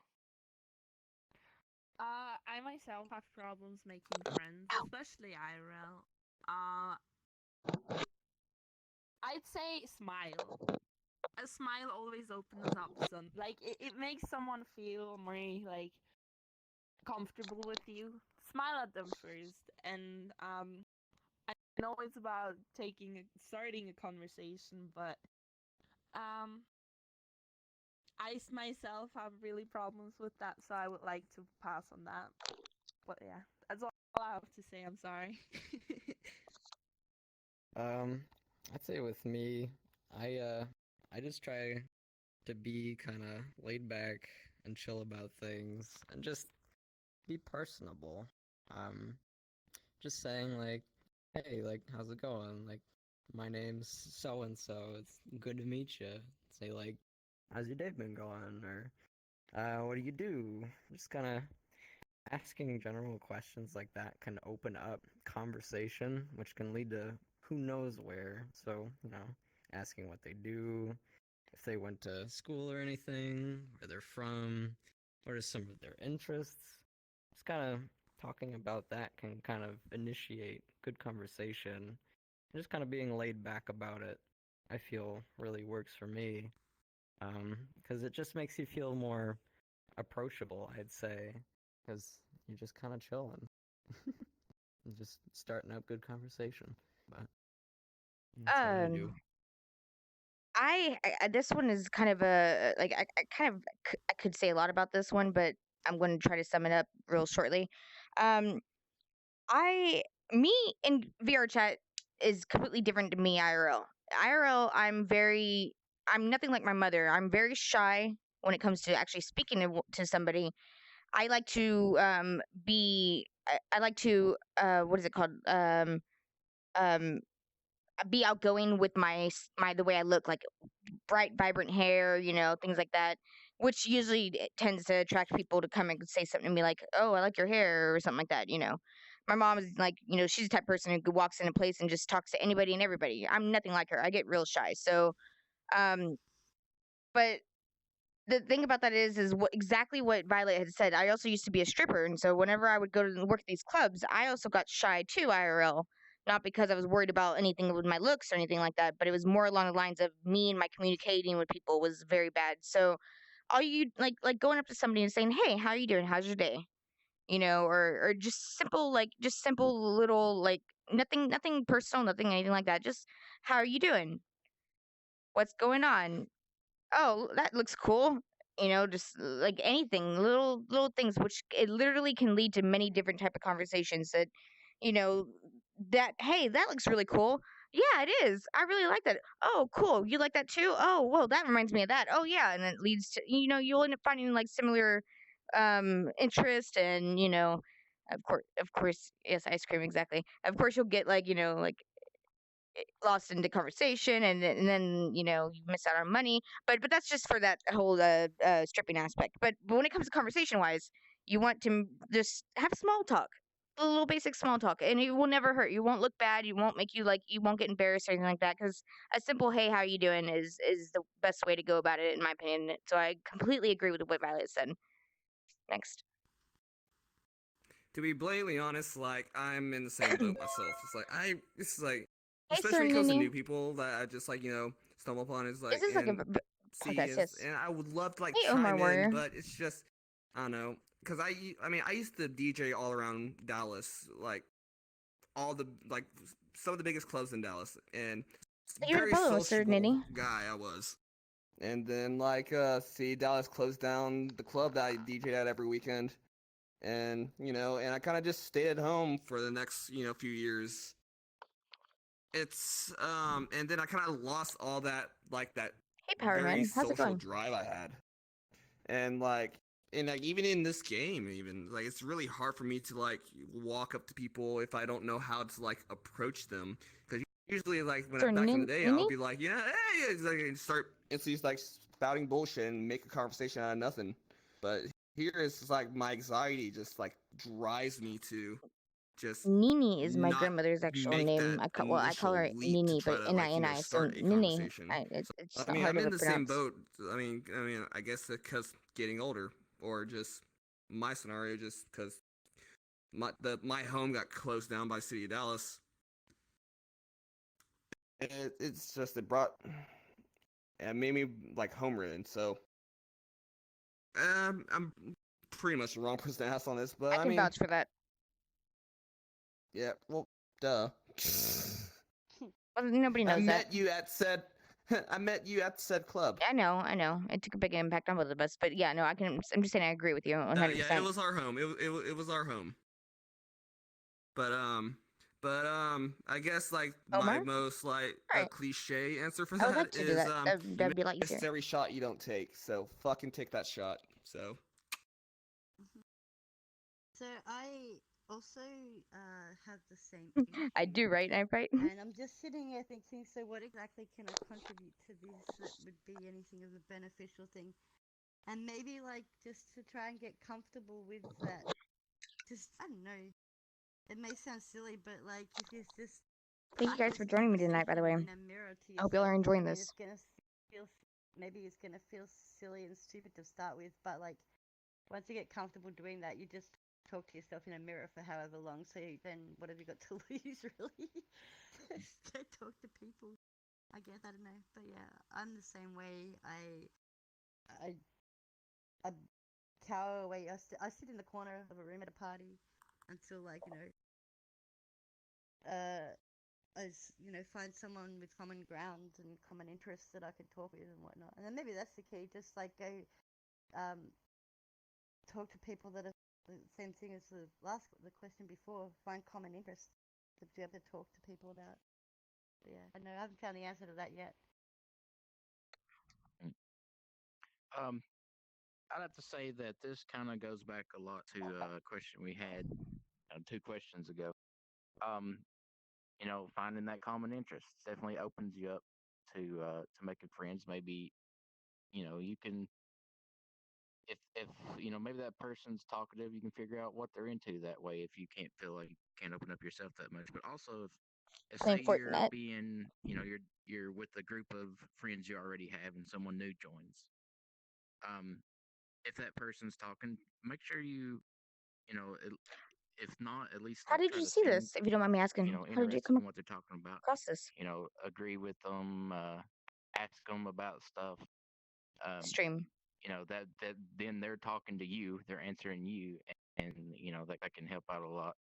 I myself have problems making friends, especially IRL. I'd say smile. A smile always opens up some, like, it makes someone feel more like comfortable with you. Smile at them first, and I know it's about starting a conversation, but I myself have really problems with that, so I would like to pass on that. But yeah, that's all I have to say. I'm sorry. I'd say with me, I just try to be kind of laid back and chill about things, and just be personable. Um, just saying like, hey, like, how's it going? Like, my name's so and so. It's good to meet you. Say like, how's your day been going? Or, what do you do? Just kind of asking general questions like that can open up conversation, which can lead to who knows where. So, asking what they do, if they went to school or anything, where they're from, what are some of their interests. Just kind of talking about that can kind of initiate good conversation. And just kind of being laid back about it, I feel really works for me. Because it just makes you feel more approachable, I'd say, because you're just kind of chilling. And just starting up good conversation. But that's what I do. This one is kind of a like I could say a lot about this one, but I'm going to try to sum it up real shortly. Um, I me in VR chat is completely different to me IRL. IRL, I'm nothing like my mother. I'm very shy when it comes to actually speaking to somebody. I like to I like to what is it called um be outgoing with my the way I look, like bright, vibrant hair, things like that, which usually tends to attract people to come and say something to me like, "Oh, I like your hair," or something like that. My mom is like, she's the type of person who walks in a place and just talks to anybody and everybody. I'm nothing like her. I get real shy. So, um, but the thing about that is exactly what Violet had said. I also used to be a stripper, and so whenever I would go to work at these clubs, I also got shy too, IRL. Not because I was worried about anything with my looks or anything like that, but it was more along the lines of me and my communicating with people was very bad. So all you like going up to somebody and saying, "Hey, how are you doing? How's your day?" Or just simple little like nothing personal, nothing anything like that. Just how are you doing? What's going on? Oh, that looks cool. Just like anything, little things, which it literally can lead to many different type of conversations that, you know, that hey, that looks really cool. Yeah, it is. I really like that. Oh, cool. You like that too? Oh, well, that reminds me of that. Oh, yeah, and it leads to you'll end up finding like similar interest and of course, yes, ice cream exactly. Of course, you'll get like like lost into conversation and then you miss out on money but that's just for that whole stripping aspect but when it comes to conversation wise you want to just have small talk a little basic small talk and it will never hurt you won't look bad you won't make you like you won't get embarrassed or anything like that because a simple hey how you doing is the best way to go about it in my opinion so I completely agree with what Violet said. Next. To be blatantly honest, like I'm in the same boat myself. It's like, Hey especially Sir when it comes to Nini, new people that I just like stumble upon. Is like this is like a and see podcast, yes. and I would love to like Hey chime Omar in, Warrior. but it's just I don't know because I mean I used to DJ all around Dallas, like all the like some of the biggest clubs in Dallas, and You're in a very polo, Sir sociable Nini. guy I was. And then like see Dallas closed down the club that I DJ'd at every weekend. And and I kind of just stayed at home for the next few years. It's and then I kind of lost all that like that Hey Power very Man, how's it social going? drive I had. And like even in this game, even like it's really hard for me to like walk up to people if I don't know how to like approach them. Because usually like Sir back in the day, I'll Nini. be like, yeah, hey, it's like and start instantly like spouting bullshit and make a conversation out of nothing. But here it's like my anxiety just like drives me to just Nini is my not grandmother's actual make name. that I call initial her leap to Nini, try but to like Nini. So start a Nini, conversation. it's So, just I not mean, hard I'm to in the same pronounce. boat. I guess because getting older, or just my scenario, just because my home got closed down by City of Dallas. It's just it made me like home ridden. So I'm pretty much the wrong person to ask on this, but I I can mean, vouch for that. yeah, well, duh. Well, nobody I knows that. met you at said. I met you at said club. I know. It took a big impact on both of us, but yeah, no, I can. I'm just saying, I agree with you 100%. Yeah, it was our home. It was our home. But I guess like my Omar? most like Alright. cliche answer for I would like that to do is that. That'd be a lot miss easier. every shot you don't take. So fucking take that shot. So So I also have the same I issue. do, right? I right. And I'm just sitting here thinking, so what exactly can I contribute to this that would be anything of a beneficial thing? And maybe like just to try and get comfortable with that. Just I don't know. It may sound silly, but like if you just Thank you guys practice for joining me tonight, by the way. conversation in a mirror to I hope y'all are yourself, enjoying and this. it's gonna feel maybe it's gonna feel silly and stupid to start with, but like once you get comfortable doing that, you just talk to yourself in a mirror for however long. So then what have you got to lose, really? Just go talk to people. I guess I don't know, but yeah, I'm the same way. I cower away. I sit in the corner of a room at a party until like find someone with common ground and common interests that I can talk with and whatnot. And then maybe that's the key. Just like go talk to people that are the same thing as the question before. Find common interests to be able to talk to people about. But yeah, I know I haven't found the answer to that yet. I'd have to say that this kind of goes back a lot to a question we had 2 questions ago. Um, finding that common interest definitely opens you up to making friends. Maybe you can if maybe that person's talkative, you can figure out what they're into that way. If you can't feel like you can't open up yourself that much, but also if Playing say you're Fortnite. being you're with a group of friends you already have and someone new joins, um if that person's talking, make sure if not, at least How like did try you to see seem this? If you don't mind me asking, how did you interested come in what they're talking about. across this Agree with them, ask them about stuff. stream? That then they're talking to you, they're answering you, and that can help out a lot.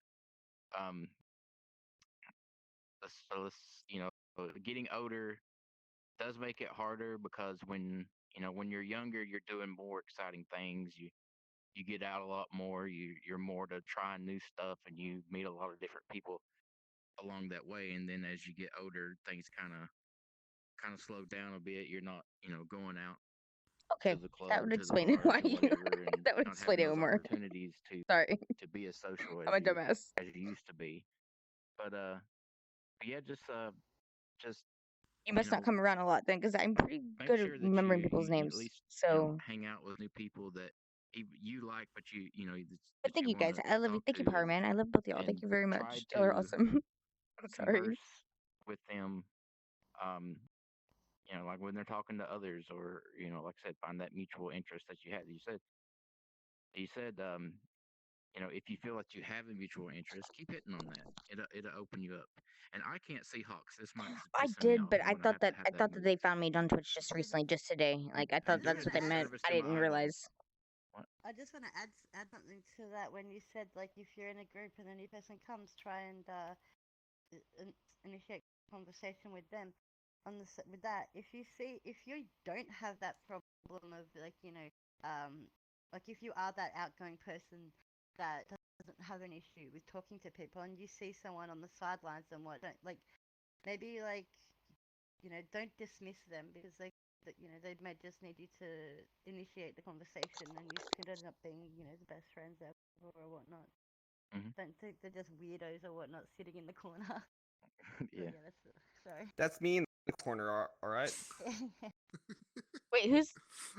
Um, getting older does make it harder because when you're younger, you're doing more exciting things. You get out a lot more. You're more to trying new stuff, and you meet a lot of different people along that way. And then as you get older, things kind of slow down a bit. You're not going out Okay, to the club that or would to the explain it bars why or you. whatever, and That would not explain having it those more. opportunities Sorry, to be as social I'm a dumbass. as you used to be. But yeah, just You must not come around a lot then, because I'm pretty make good at sure that remembering you people's at names. least So, hang out with new people that you like, but but that thank you you guys. want I to love you. talk Thank you, to, Power Man. I love both y'all. Thank and you very much. try Y'all are to awesome. I'm sorry. converse with them. Um, like when they're talking to others, or like I said, find that mutual interest that you had. You said, if you feel that you have a mutual interest, keep hitting on that. It'll open you up. And I can't see Hawks. This might just I piss me did, off. but I'm I gonna thought have to that have I that thought that moved. they found me on Twitch just recently, just today. Like I thought just that's wanna what they add meant. Disservice I to my didn't eyeballs. realize. I just want to add something to that. When you said like if you're in a group and a new person comes, try and initiate conversation with them. With that, if you don't have that problem of like if you are that outgoing person that doesn't have an issue with talking to people, and you see someone on the sidelines and what, don't, like maybe like don't dismiss them because they may just need you to initiate the conversation, and you could end up being the best friends ever or whatnot. Mhm. Don't think they're just weirdos or whatnot sitting in the corner. Yeah. Yeah, that's sorry. That's me in the corner, all right? Wait, who's?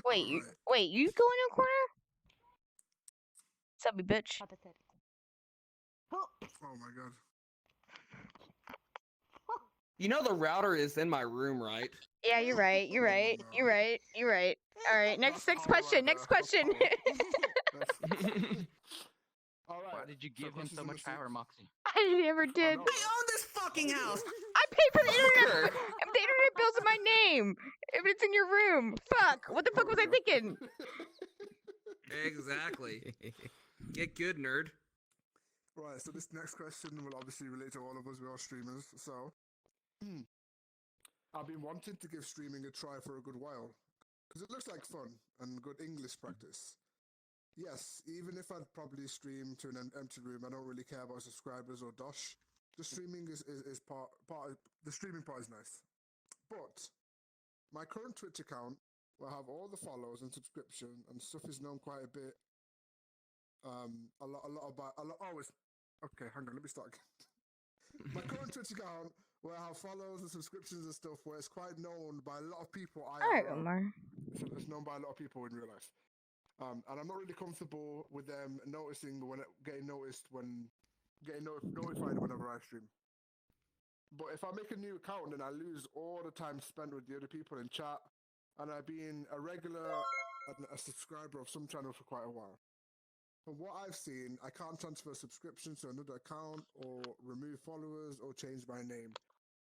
Wait, you Alright. you go in a corner? Subby bitch. Hypothetical. Oh, Oh my god. You know the router is in my room, right? Yeah, you're right. You're Oh right. no. You're right. You're right. All right. Next That's power question. right Next there. That's question. power. That's... Alright. Why did you give him questions so number much power, 6. Moxie? I never I did. know, I right? own this fucking house. I pay for the internet. Fucker. The internet bill's in my name. If it's in your room, fuck. What the fuck was I thinking? Exactly. Get good, nerd. Right, so this next question will obviously relate to all of us. We are streamers, so I've been wanting to give streaming a try for a good while because it looks like fun and good English practice. Yes, even if I'd probably stream to an empty room, I don't really care about subscribers or dosh. The streaming is part the streaming part is nice, but my current Twitch account will have all the follows and subscription and stuff is known quite a bit Okay, hang on, let me start again. My current Twitch account, where I have follows and subscriptions and stuff, where it's quite known by a lot of people. All right, Omar. It's known by a lot of people in real life. And I'm not really comfortable with them getting notified whenever I stream. But if I make a new account, then I lose all the time spent with the other people in chat, and I've been a regular and a subscriber of some channels for quite a while. From what I've seen, I can't transfer subscriptions to another account, or remove followers, or change my name.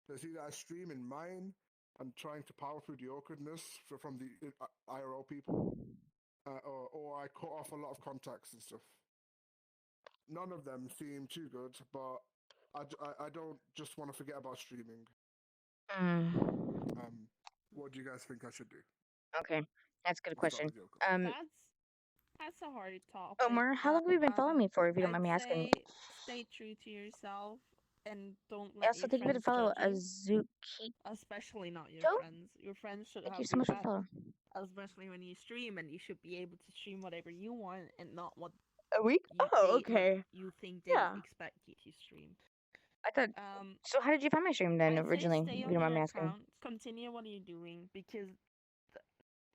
So it's either I stream in mine and trying to power through the awkwardness from the IRL people, or I cut off a lot of contacts and stuff. None of them seem too good, but I don't just want to forget about streaming. What do you guys think I should do? Okay, that's a good Let's start question. with Yoko. That's a hard topic. Omar, how long have you been following me for? If you don't mind me I'd asking. say stay true to yourself and don't let Also, your thank you for the friends follow, judge you. Azuki. Especially not your Joe? friends. Your friends should Thank have you so your much for the back. follow. Especially when you stream, and you should be able to stream whatever you want and not what A week? Okay. you think they Yeah. expect you to stream. I thought. So how did you find my stream then I'd say originally? stay If on you don't mind your me asking. account, continue what you're doing, because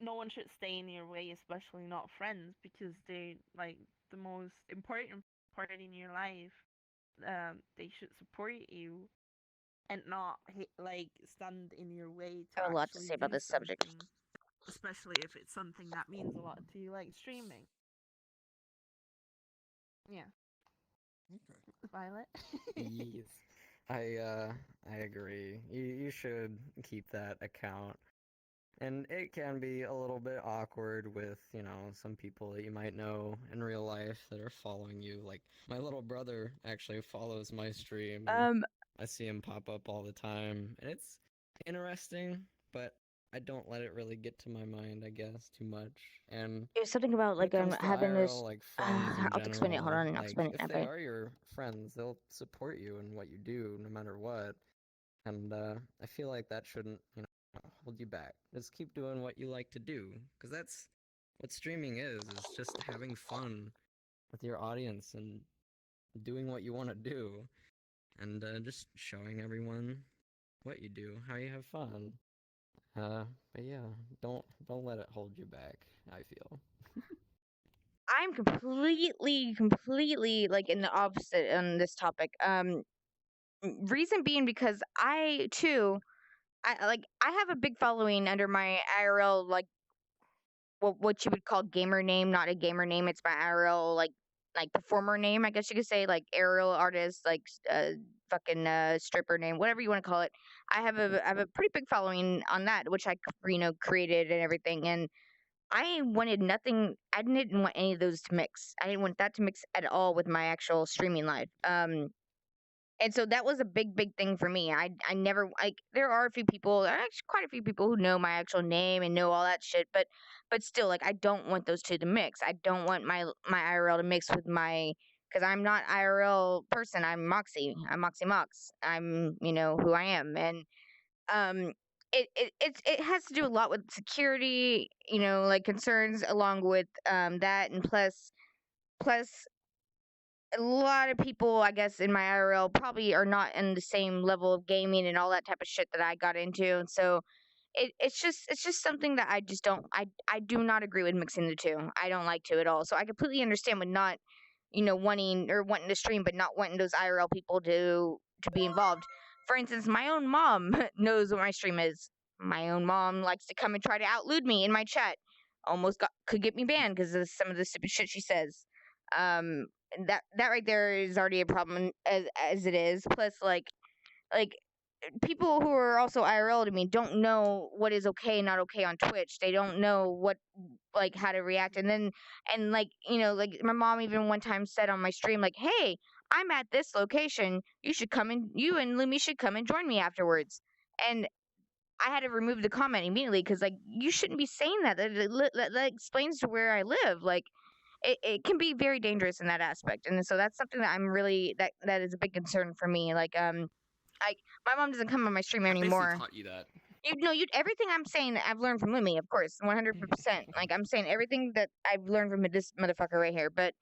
no one should stay in your way, especially not friends, because they're like the most important part in your life. They should support you and not stand in your way to I have a lot to actually say about do this subject. something, especially if it's something that means a lot to you, like streaming. Yeah. Okay. Violet. Yes. I agree. You should keep that account. And it can be a little bit awkward with, some people that you might know in real life that are following you. Like, my little brother actually follows my stream. And I see him pop up all the time. And it's interesting, but I don't let it really get to my mind, I guess, too much. And it was something about when it comes to having this. IRL, like friends in I'll explain it. Hold general, on, I'll explain it. if they are your friends, they'll support you in what you do, no matter what. And I feel like that shouldn't, hold you back. Just keep doing what you like to do, because that's what streaming is just having fun with your audience and doing what you want to do, and just showing everyone what you do, how you have fun. But yeah, don't let it hold you back, I feel. I'm completely like in the opposite on this topic. Reason being because I too, I have a big following under my IRL, like what you would call gamer name, not a gamer name. It's my IRL like performer name, I guess you could say, like aerial artist, like fucking stripper name, whatever you want to call it. I have a pretty big following on that, which I created and everything. And I wanted nothing. I didn't want any of those to mix. I didn't want that to mix at all with my actual streaming life. And so that was a big thing for me. I never like. There are a few people, there are actually quite a few people who know my actual name and know all that shit. But still, like, I don't want those two to mix. I don't want my IRL to mix with my, because I'm not IRL person. I'm Moxie. I'm Moxie Mox. I'm who I am, and it has to do a lot with security, like concerns along with that, and plus a lot of people, I guess, in my IRL probably are not in the same level of gaming and all that type of shit that I got into, and so it's just something that I just don't I do not agree with mixing the two. I don't like to at all. So I completely understand with not wanting to stream but not wanting those IRL people to be involved. For instance, my own mom knows what my stream is. My own mom likes to come and try to outlude me in my chat. Almost could get me banned because of some of the stupid shit she says. That right there is already a problem as it is. Plus, like people who are also IRL to me don't know what is okay and not okay on Twitch. They don't know what how to react. And like my mom even one time said on my stream, like, "Hey, I'm at this location. You and Lumi should come and join me afterwards." And I had to remove the comment immediately because you shouldn't be saying that. That explains to where I live. It can be very dangerous in that aspect, and so that's something that I'm really that is a big concern for me. My mom doesn't come on my stream I anymore. basically taught you that. Everything I'm saying I've learned from Lumi, of course, 100%. I'm saying everything that I've learned from this motherfucker right here. But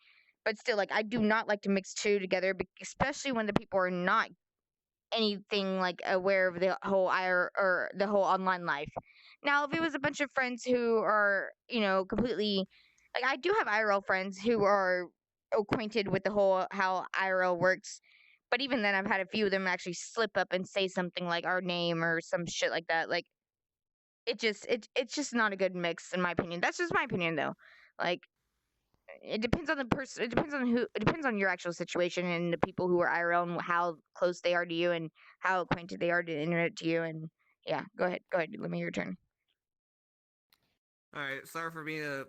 but still, like, I do not like to mix two together, especially when the people are not anything like aware of the whole IR or the whole online life. Now, if it was a bunch of friends who are, completely like, I do have IRL friends who are acquainted with the whole how IRL works. But even then, I've had a few of them actually slip up and say something like our name or some shit like that. Like, it's just not a good mix in my opinion. That's just my opinion though. Like, it depends on the person. It depends on who. It depends on your actual situation and the people who are IRL and how close they are to you and how acquainted they are to the internet to you. And yeah, go ahead. Let me your turn. All right, sorry for being a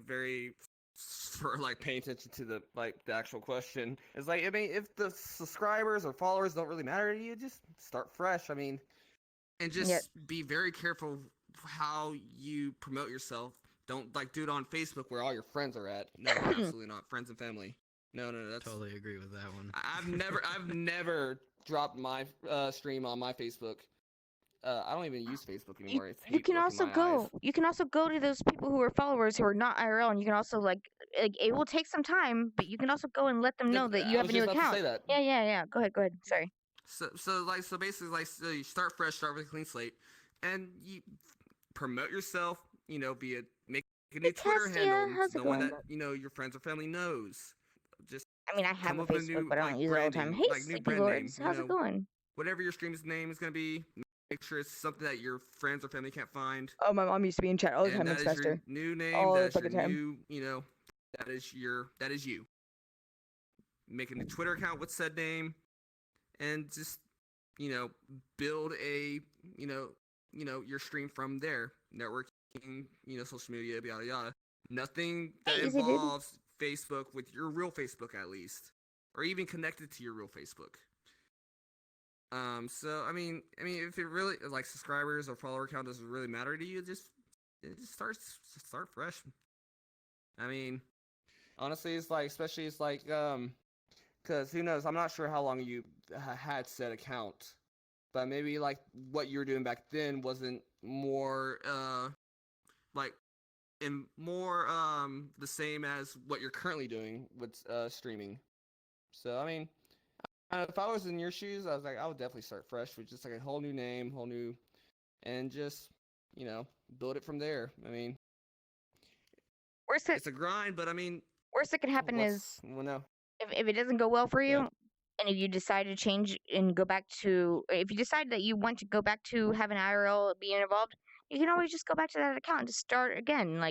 very for paying attention to the actual question. It's like, I mean, if the subscribers or followers don't really matter to you, just start fresh. I mean, and just be very careful how you promote yourself. Don't do it on Facebook where all your friends are at. No, absolutely not. Friends and family. No, that's Totally agree with that one. I've never dropped my stream on my Facebook. I don't even use Facebook anymore. It's You can also go. You can also go to those people who are followers who are not IRL, and you can also like it will take some time, but you can also go and let them know that you have a new account. Yeah. Go ahead. Sorry. So basically, so you start fresh, start with a clean slate, and you promote yourself. Make a new Twitter handle, the one that your friends or family knows. Just I mean, I have a up with Facebook, but I don't use it all the time. branding, Hey, new Sleepy brand Lords, name, how's it going? Whatever your stream's name is gonna be, make sure it's something that your friends or family can't find. Oh, my mom used to be in chat all the time. And It's that is your faster. new name. All the That's your fucking time. new, that is you. Make a new Twitter account with said name, and just build a your stream from there. Networking, social media, yada yada. Nothing that Hey, easy, dude. involves Facebook with your real Facebook at least, or even connected to your real Facebook. So I mean, if it really subscribers or follower count doesn't really matter to you, just start fresh. I mean, honestly, it's especially because who knows? I'm not sure how long you had said account, but maybe what you were doing back then wasn't more the same as what you're currently doing with streaming. So I mean, if I was in your shoes, I would definitely start fresh with just a whole new name, and just build it from there. I mean, it's a grind, but I mean, worst that can happen is no. if it doesn't go well for you, and if you decide to change and go back to, if you decide that you want to go back to having IRL being involved, you can always just go back to that account and just start again.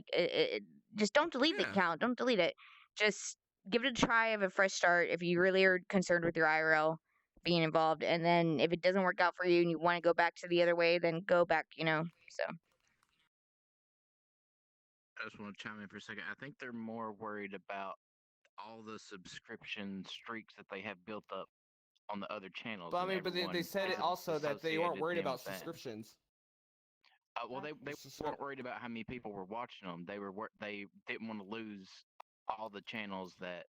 Just don't delete the account. Don't delete it. Just give it a try of a fresh start if you really are concerned with your IRL being involved. And then if it doesn't work out for you and you want to go back to the other way, then go back, so. I just want to chime in for a second. I think they're more worried about all the subscription streaks that they have built up on the other channels. But I mean, they said it also that they weren't worried about subscriptions. Well, they weren't worried about how many people were watching them. They didn't want to lose all the channels that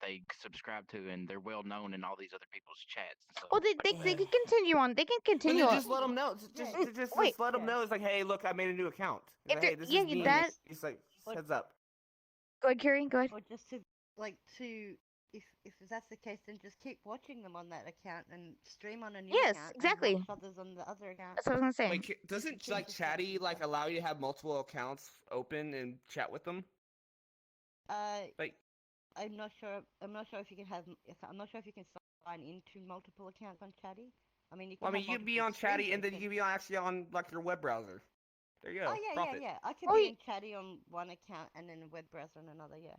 they subscribe to, and they're well known in all these other people's chats. So, well, they can continue on. They can continue on. Just let them know. Just let them know. It's like, hey, look, I made a new account. If hey, this is me. It's like, heads up. Go ahead, Carrie. Go ahead. Or just if that's the case, then just keep watching them on that account and stream on a new account. Yes, exactly. And watch others on the other account. That's what I was gonna say. Wait, doesn't Chatty allow you to have multiple accounts open and chat with them? I'm not sure. I'm not sure if you can have. I'm not sure if you can sign into multiple accounts on Chatty. I mean, you can. you can be on Chatty and then you can be actually on your web browser. There you go. Oh yeah. I can be in Chatty on one account and then a web browser on another. Yeah.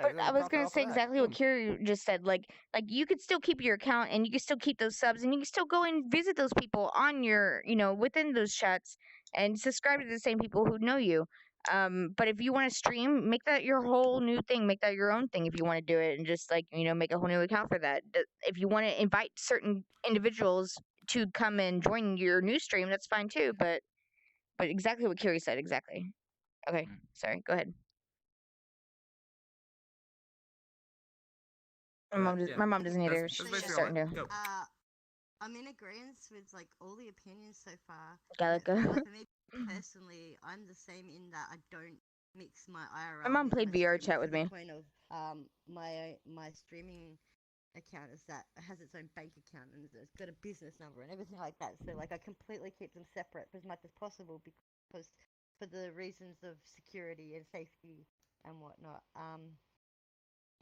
But I was gonna say exactly what Kiri just said. Like you could still keep your account and you can still keep those subs and you can still go and visit those people on your, within those chats and subscribe to the same people who know you. But if you want to stream, make that your whole new thing. Make that your own thing if you want to do it, and just make a whole new account for that. If you want to invite certain individuals to come and join your new stream, that's fine too. But exactly what Kiri said. Exactly. Okay. Sorry. Go ahead. My mom doesn't either. She's starting to. I'm in agreement with all the opinions so far. Gallica. For me personally, I'm the same in that I don't mix my IRL. My mom played VR chat with me. Point of my streaming account has its own bank account and it's got a business number and everything like that. So like I completely keep them separate as much as possible because for the reasons of security and safety and whatnot.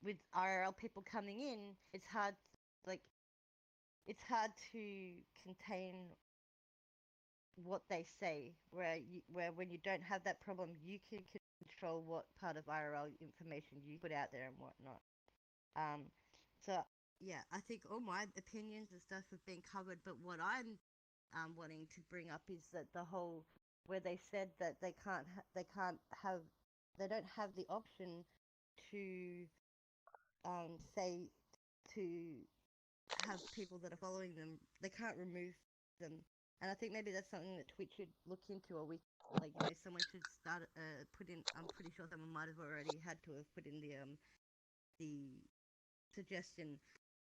With IRL people coming in, it's hard to contain what they say. Where when you don't have that problem, you can control what part of IRL information you put out there and whatnot. So yeah, I think all my opinions and stuff have been covered. But what I'm wanting to bring up is that the whole where they said that they don't have the option to say to have people that are following them. They can't remove them, and I think maybe that's something that Twitch should look into, or someone should start put in. I'm pretty sure someone might have already had to have put in the suggestion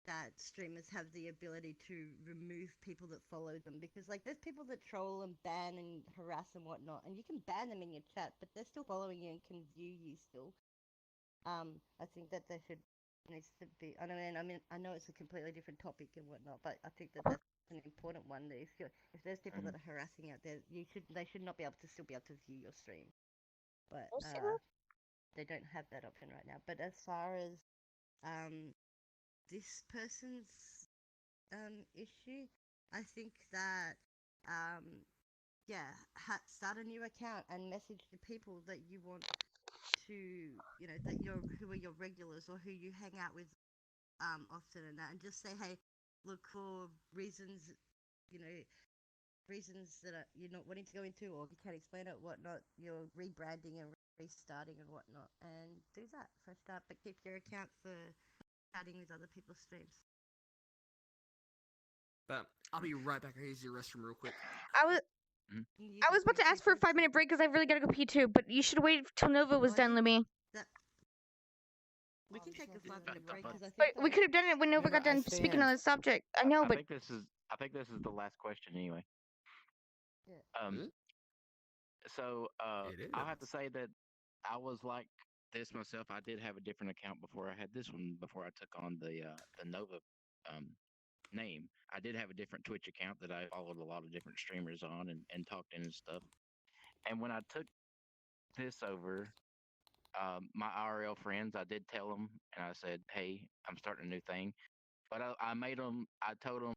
that streamers have the ability to remove people that follow them, because like there's people that troll and ban and harass and whatnot, and you can ban them in your chat, but they're still following you and can view you still. I think that there needs to be. I mean, I know it's a completely different topic and whatnot, but I think that that's an important one. That if there's people that are harassing out there, they should not be able to still be able to view your stream. But they don't have that option right now. But as far as this person's issue, I think that start a new account and message the people that you want to, who are your regulars or who you hang out with often and that, and just say, hey, look, for reasons that you're not wanting to go into or you can't explain it, whatnot, you're rebranding and restarting and whatnot, and do that for a start, but keep your account for chatting with other people's streams. But I'll be right back. I use your restroom real quick. I was about to ask for a 5-minute break because I really gotta go pee too, but you should wait till Nova was done, Lumi. We can take a 5-minute break because I think But we could have done it when Nova got done speaking on the subject. I know, but I think this is the last question anyway. Yeah. So It is. I'll have to say that I was like this myself. I did have a different account before I had this one. Before I took on the Nova name, I did have a different Twitch account that I followed a lot of different streamers on and talked in and stuff. And when I took this over, my IRL friends, I did tell them, and I said, "Hey, I'm starting a new thing." But I told them,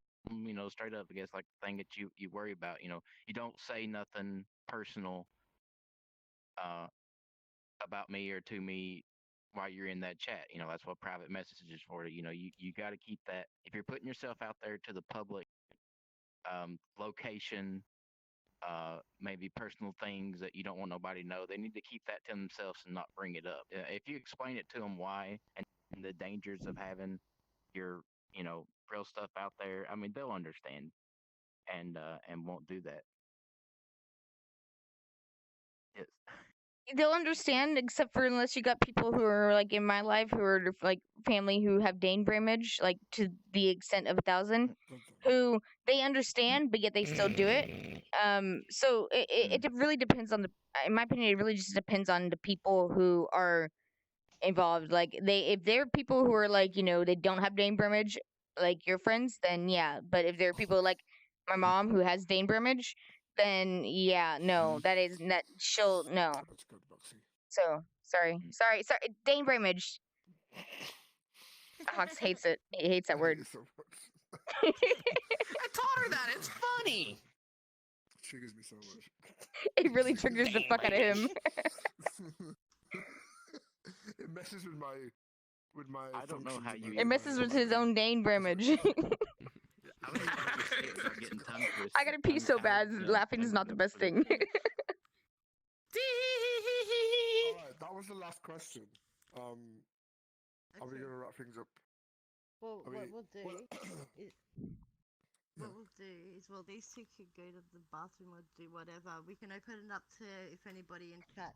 straight up, I guess, like the thing that you worry about, you don't say nothing personal about me or to me while you're in that chat. That's what private message is for. You got to keep that. If you're putting yourself out there to the public, location, maybe personal things that you don't want nobody to know, they need to keep that to themselves and not bring it up. If you explain it to them why and the dangers of having your real stuff out there, I mean, they'll understand and won't do that. Yes. they'll understand, except for unless you got people who are like in my life who are like family who have Dane Bramage, like to the extent of 1,000, who they understand, but yet they still do it. So it really depends on in my opinion, it really just depends on the people who are involved. Like if they're people who are like, they don't have Dane Bramage, like your friends, then yeah. But if there are people like my mom who has Dane Bramage, then yeah, no, she'll no. That's good, Boxy. So sorry, Dane Bramage. Hawks hates it. He hates that word. It so much. I taught her that. It's funny. It triggers me so much. It really triggers the fuck out of him. It messes with my. I don't know how you. It messes with his own Dane Bramage. I don't know how you say it without getting tongue twisted. I gotta pee so bad. Laughing is not the best thing. Alright, that was the last question. Are we Okay. gonna wrap things up? Well, I what mean, we'll do Yeah. is these two could go to the bathroom or do whatever. We can open it up to if anybody in chat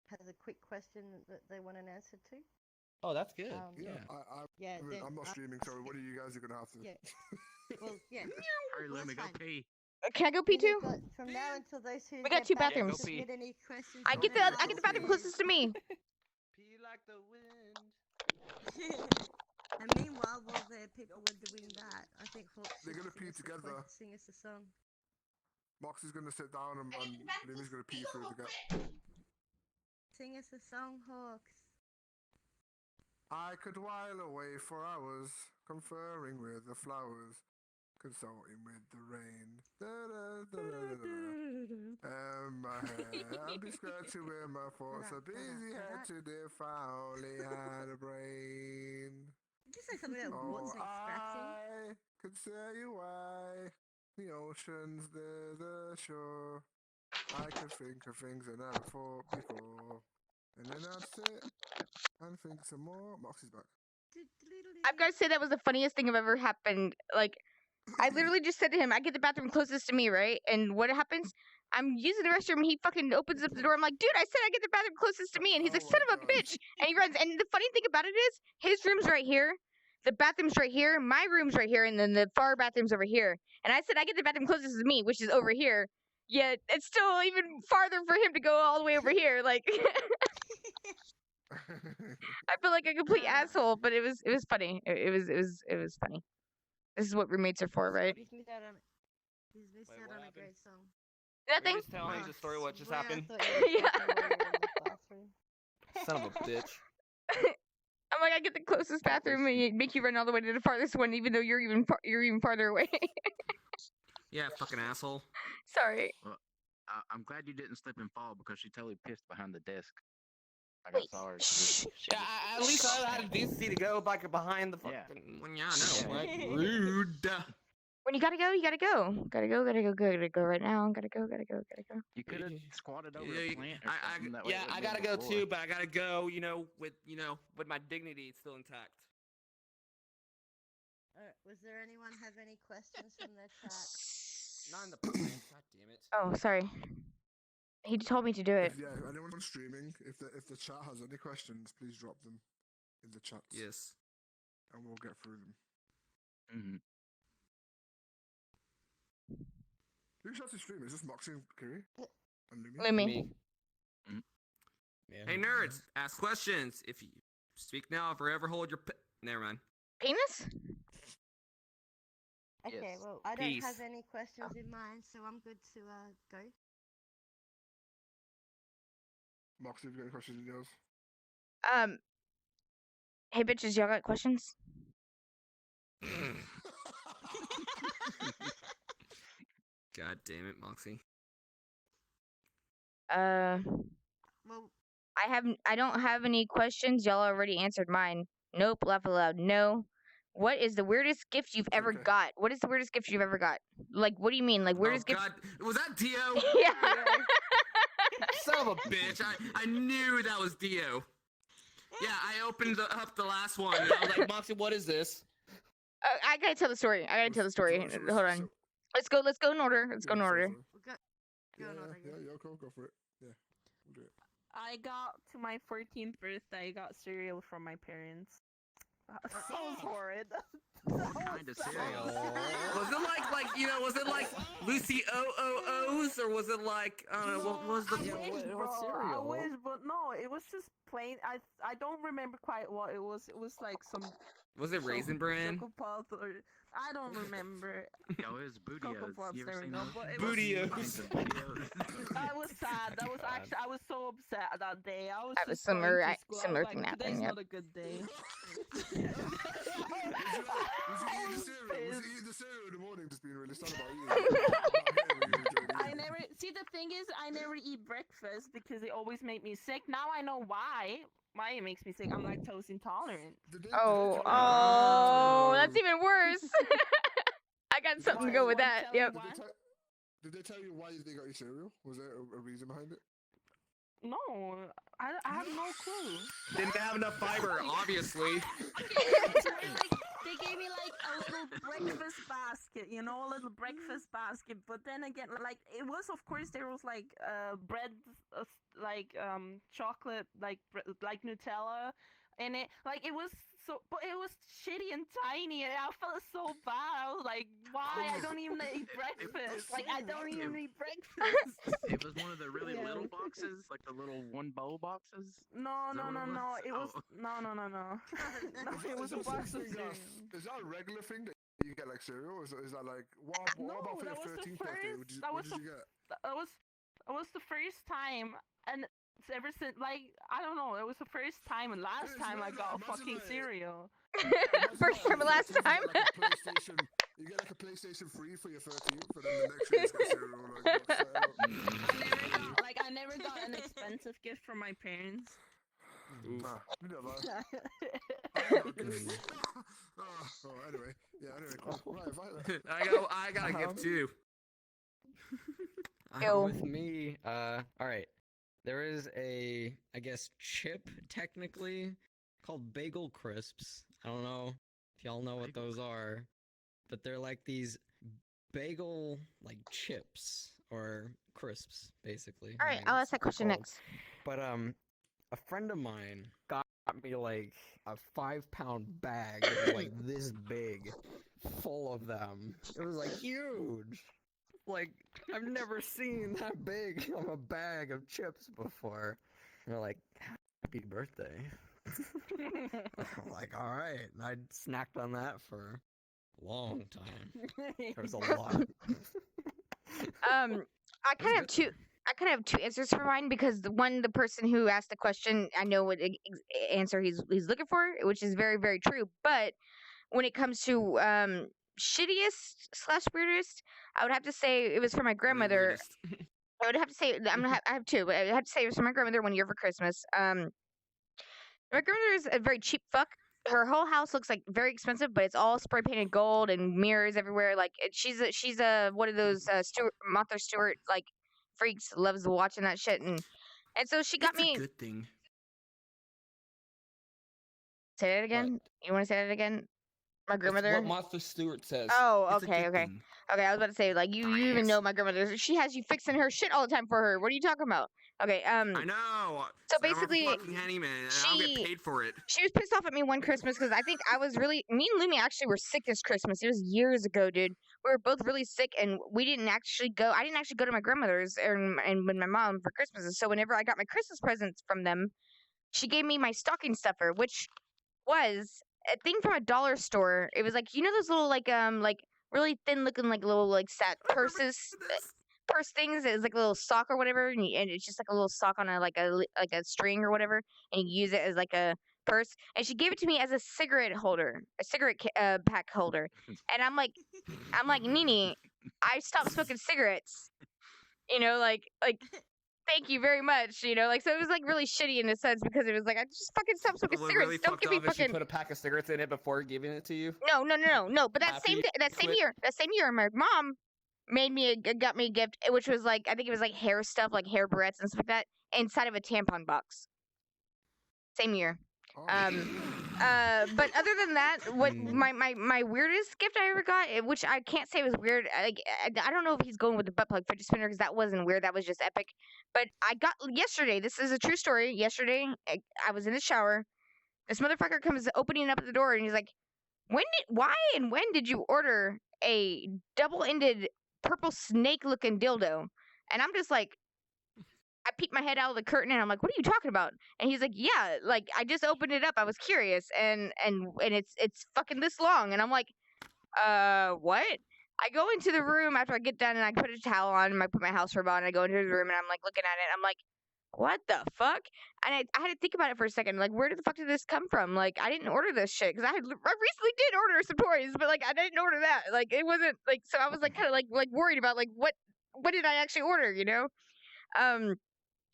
has a quick question that they want an answer to. Oh, that's good. Yeah, Yeah, I mean, I'm not streaming, so one of you guys are gonna have to. Yeah. Well, yeah. Hurry, Well, let me go that's fine. pee. Can I go pee too? From now until those two. We got get 2 back and bathrooms. submit any questions I you get wanna the ask bathroom me. closest to me. Pee like the wind. And meanwhile, while the people were doing that, I think Hawks They're should gonna sing pee us a together. sing us a song. Moxie's gonna sit down and Lumi's gonna pee through the gap. Sing us a song, Hawks. I could while away for hours, conferring with the flowers, consulting with the rain. My head, I'd be scratching with my thoughts, a busy head to if I only had a brain. Did you say something about what's next scratching? I could tell you why the ocean's near the shore. I could think of things I never thought before, and then I'd sit and think some more. Moxie's back. I've got to say that was the funniest thing I've ever happened. Like, I literally just said to him, "I get the bathroom closest to me, right?" And what happens? I'm using the restroom. And he fucking opens up the door. I'm like, "Dude, I said I get the bathroom closest to me," and he's like, Oh "Son my of a God. bitch!" And he runs. And the funny thing about it is, his room's right here, the bathroom's right here, my room's right here, and then the far bathroom's over here. And I said I get the bathroom closest to me, which is over here. Yet it's still even farther for him to go all the way over here. Like, I feel like a complete asshole, but it was funny. It was funny. This is what roommates are for, right? He's missed out on, he's missed Wait, out what on a happened? great song. Nothing. Just tell me the story what just Swear I happened. thought you were Yeah. talking while you were in the bathroom. Son of a bitch. I'm like, I get the closest bathroom and make you run all the way to the farthest one, even though you're even farther away. Yeah, fucking asshole. Sorry. I'm glad you didn't slip and fall because she totally pissed behind the desk. Like Wait, I saw her. shh. Yeah, at least I had a decency to go like behind the Yeah. fucking. Well, yeah, I know. Like, Rude. When you gotta go, you gotta go. Gotta go right now. Gotta go. You could have squatted over Yeah, a you- plant or something. That way yeah, it I wouldn't be gotta on go the floor. too, but I gotta go. With my dignity still intact. Was there anyone have any questions from the chat? Not in the plant. God damn it. Oh, sorry. He told me to do it. If, yeah, if anyone's streaming, if the chat has any questions, please drop them in the chat. Yes. And we'll get through them. Mm-hmm. Who's actually streaming? Is this Moxie and Kiri? And Lumi? Lumi. Me. Mhm. Yeah. Hey, nerds, ask questions. If you speak now, forever hold your. Never mind. Penis? Okay, Yes. well, I don't have Peace. any questions in mind, so I'm good to go. Moxie, have you got any questions in yours? Hey bitches, y'all got questions? God damn it, Moxie. Well, I don't have any questions. Y'all already answered mine. Nope. Laugh aloud. No. What is the weirdest gift you've ever Okay. got? What is the weirdest gift you've ever got? Like, what do you mean? Like, weirdest Oh gift? God, was that Dio? Yeah. Son of a bitch! I knew that was Dio. Yeah, I opened up the last one. And I was like, Moxie, what is this? I gotta tell the story. Hold on. Let's go in order. Let's go in order. we'll go. Yeah, Go on, I yeah, guess. yeah, go for it. Yeah, we'll do it. I got to my 14th birthday. I got cereal from my parents. So horrid. What kind of cereal? Was it was it like Lucy O's or was it like I don't know what was the I wish, what bro, I cereal? wish, but no, it was just plain. I don't remember quite what it was. It was like some was it Raisin Bran? Choco Puffs or I don't remember. Yo, it was Cocoa Bootios. Puffs, You ever there we seen go. those? But it Bootios. was, I was sad. That was God. actually I was so upset that day. I was I have a just going similar- to I- school. similar I was thing like, happened, today's yep. not a good day. Was he eating the cereal? Was he eating the cereal in the morning just being really sad about you? About getting what you enjoyed I eating? never see the thing is I never eat breakfast because it always make me sick. Now I know why. Why it makes me sick. I'm lactose intolerant. Did they Oh, tell you- that's even worse. I got something to go with that. Tell me Yep. why. Did they tell you why they got you cereal? Was there a reason behind it? No, I have no clue. Didn't have enough fiber, obviously. They gave me like a little breakfast basket, you know, a little breakfast basket. But then again, like it was, of course, there was like bread, like chocolate, like like Nutella in it. Like it was but it was shitty and tiny, and I felt so bad. I was like, why? I don't even eat breakfast. Like, I don't even eat breakfast. It was one of the really Yeah. little boxes, like the little one bowl boxes. No, Is that no, what no, it no. was? It was Oh. no. No, it was a box of cereal. Is that a regular thing that you get like cereal? Is that like what No, about for that your was the 13th birthday? first- What did you get? That was the first time, and it's ever since, like, I don't know, it was the first time and last It's time I not got a like- fucking imagine, like- cereal. First time, last time. You get like a PlayStation 3 for your 13th, and then the next year it's got cereal. Like, what's that? I never got an expensive gift from my parents. Nah, you never. Anyway, yeah. Anyway, cool. Right, Violet. I got a gift too. Ew. With me, all right. There is a, I guess, chip technically called Bagel Crisps. I don't know if y'all know what those are, but they're like these bagel like chips or crisps, basically. All I right, mean, I'll that's ask that what they're question called. next. But a friend of mine got me like a 5-pound bag like this big, full of them. It was like huge. Like I've never seen that big of a bag of chips before. And they're like, "Happy birthday!" I'm like, "All right." And I snacked on that for a long time. There was a lot. I kind of have two. I kind of have two answers for mine because the person who asked the question, I know what answer he's looking for, which is very very true. But when it comes to shittiest / weirdest, I would have to say it was for my grandmother. I would have to say I have two, but I would have to say it was for my grandmother one year for Christmas. My grandmother is a very cheap fuck. Her whole house looks like very expensive, but it's all spray painted gold and mirrors everywhere. Like she's a one of those Martha Stewart like freaks, loves watching that shit, and so she got That's me. a good thing. Say that again. You want to say that again? My grandmother. It's what Martha Stewart says. Oh, It's a okay, good okay. thing. Okay, I was about to say, like, you even Yes. know my grandmother. She has you fixing her shit all the time for her. What are you talking about? Okay, I know. So I'm a basically, fucking handyman, and I don't she- get paid for it. she was pissed off at me one Christmas because I think I was really. Me and Lumi actually were sick this Christmas. It was years ago, dude. We were both really sick, and we didn't actually go. I didn't actually go to my grandmother's and with my mom for Christmas. And so whenever I got my Christmas presents from them, she gave me my stocking stuffer, which was a thing from a dollar store. It was like those little like really thin looking like little like sat purses. Purse things. It's like a little sock or whatever, and it's just like a little sock on a string or whatever, and you use it as like a purse. And she gave it to me as a cigarette holder, a cigarette pack holder. And I'm like, Nini, I stopped smoking cigarettes. Like, thank you very much. So it was like really shitty in a sense because it was like I just fucking stopped smoking What cigarettes. really Don't fucked give me off is she fucking put a pack of cigarettes in it before giving it to you. no. But that After same you quit? year, my mom got me a gift, which was like I think it was like hair stuff, like hair barrettes and stuff like that, inside of a tampon box. Same year. Oh. But other than that, what my weirdest gift I ever got, which I can't say was weird. I don't know if he's going with the butt plug fidget spinner because that wasn't weird. That was just epic. But I got yesterday. This is a true story. Yesterday, I was in the shower. This motherfucker comes opening up the door and he's like, why and when did you order a double-ended purple snake-looking dildo? And I'm just like, I peeked my head out of the curtain and I'm like, what are you talking about? And he's like, yeah, like I just opened it up. I was curious and it's fucking this long. And I'm like, what? I go into the room after I get done and I put a towel on and I put my house robe on and I go into the room and I'm like looking at it. I'm like, what the fuck? And I had to think about it for a second. Like, where the fuck did this come from? Like, I didn't order this shit because I recently did order some toys, but like I didn't order that. Like, it wasn't like so. I was like kind of like worried about like what did I actually order?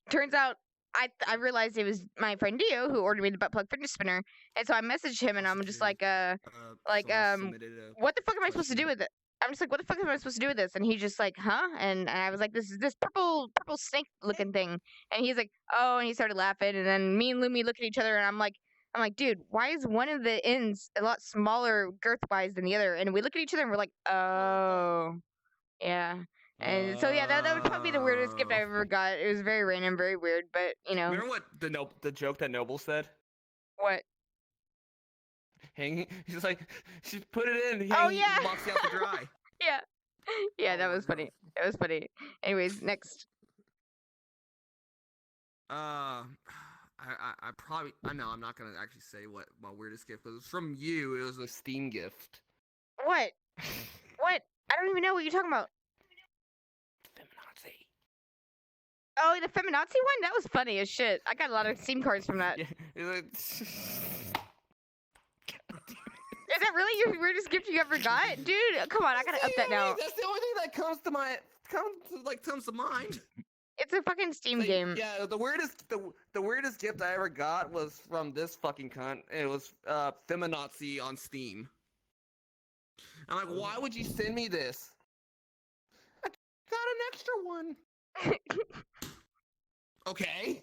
Turns out I realized it was my friend Dio who ordered me the butt plug fidget spinner, and so I messaged him and I'm just like what the fuck am I supposed to do with it? I'm just like, what the fuck am I supposed to do with this? And he's just like, huh? And I was like, this is this purple snake looking thing. And he's like, oh, and he started laughing. And then me and Lumi look at each other and I'm like, dude, why is one of the ends a lot smaller girth wise than the other? And we look at each other and we're like, oh, yeah. And so yeah, that would probably be the weirdest gift I ever got. It was very random, very weird, but Remember what the joke that Noble said? What? hanging. He's like, she put it in. Oh, hanging, yeah. Moxie out to dry. Yeah. Yeah, Oh that my was funny. God. That was funny. Anyways, next. I probably know I'm not gonna actually say what my weirdest gift was. It was from you. It was a Steam gift. What? What? I don't even know what you're talking about. Feminazi. Oh, the feminazi one? That was funny as shit. I got a lot of Steam cards from that. Yeah. It's like, Is that really your weirdest gift you ever got? Dude, come on, I gotta up that now. That's the only thing that comes to mind. It's a fucking Steam Like, game. Yeah, the weirdest gift I ever got was from this fucking cunt. It was Feminazi on Steam. I'm like, why would you send me this? I got an extra one. Okay.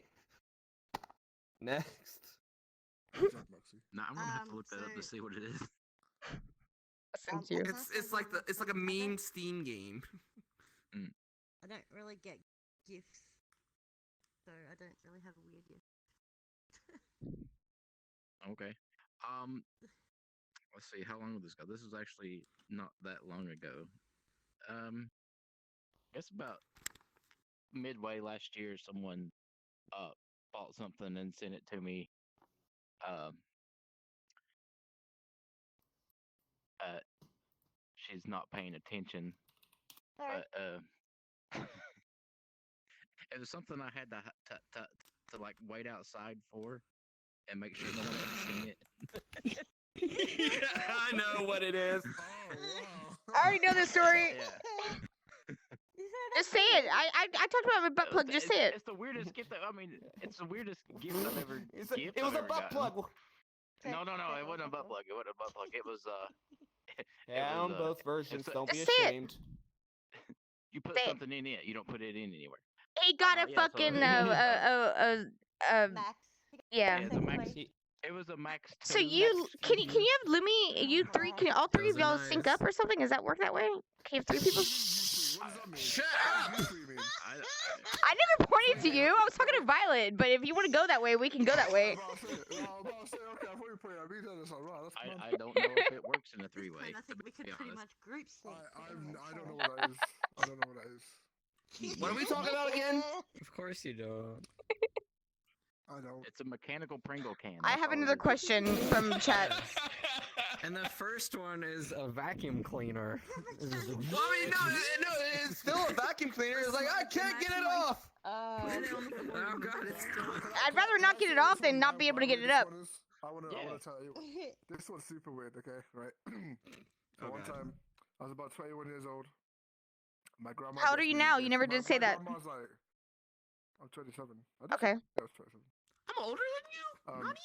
Next. Jack Moxie. Nah, I'm gonna have to look that up to so- see what it is. Thank you. It's like a meme Steam game. I don't really get gifts, so I don't really have a weird gift. Okay. Let's see. How long will this go? This was actually not that long ago. I guess about midway last year, someone bought something and sent it to me. She's not paying attention, Sorry. but it was something I had to like wait outside for and make sure no one had seen it. Yeah, I know what it is. Oh, wow. I already know this story. Yeah. Just say it. I talked about my butt plug. Just say it. It's the weirdest gift. I mean, it's the weirdest gift I've ever. It was a butt plug. No, it wasn't a butt plug. It wasn't a butt plug. It was Yeah, was, on both versions. it's a- Don't be Just say it. ashamed. you put Say it. something in it. You don't put it in anywhere. He got Oh, a yeah, so- fucking Max. yeah. Yeah, it's a max. Segway. It was a max. So it was you max can you TV. have Lumi? You three can all three of Those are y'all sync nice. up or something? Does that work that way? Can you have 3 people? What does that mean? Shut What up! does you mean? I never pointed to you. I was talking to Violet. But if you want to go that way, we can go that way. I was about to say, okay, I thought you put it. I mean, that's all right. That's fine. I don't know if it works in a three-way. And I think we could be pretty honest. much group sync. I don't know what that is. I don't know what that is. What are we talking about again? Of course you don't. I don't. It's a mechanical Pringle can. I that's have all it another is. question from chat. And the first one is a vacuum cleaner. This is a- Well, I mean, no, it's still a vacuum cleaner. It's like I can't get it off. Oh god, it's still. I'd rather not get it off than not be able to get it up. I wanna Yeah. tell you. This one's super weird, okay? Right? So Oh, one God. time, I was about 21 years old. My grandma. How old are gets you me a now? You gift. never My- did say my that. grandma's like, I'm 27. I did Okay. say I was 27. I'm older than you, Um, Nani.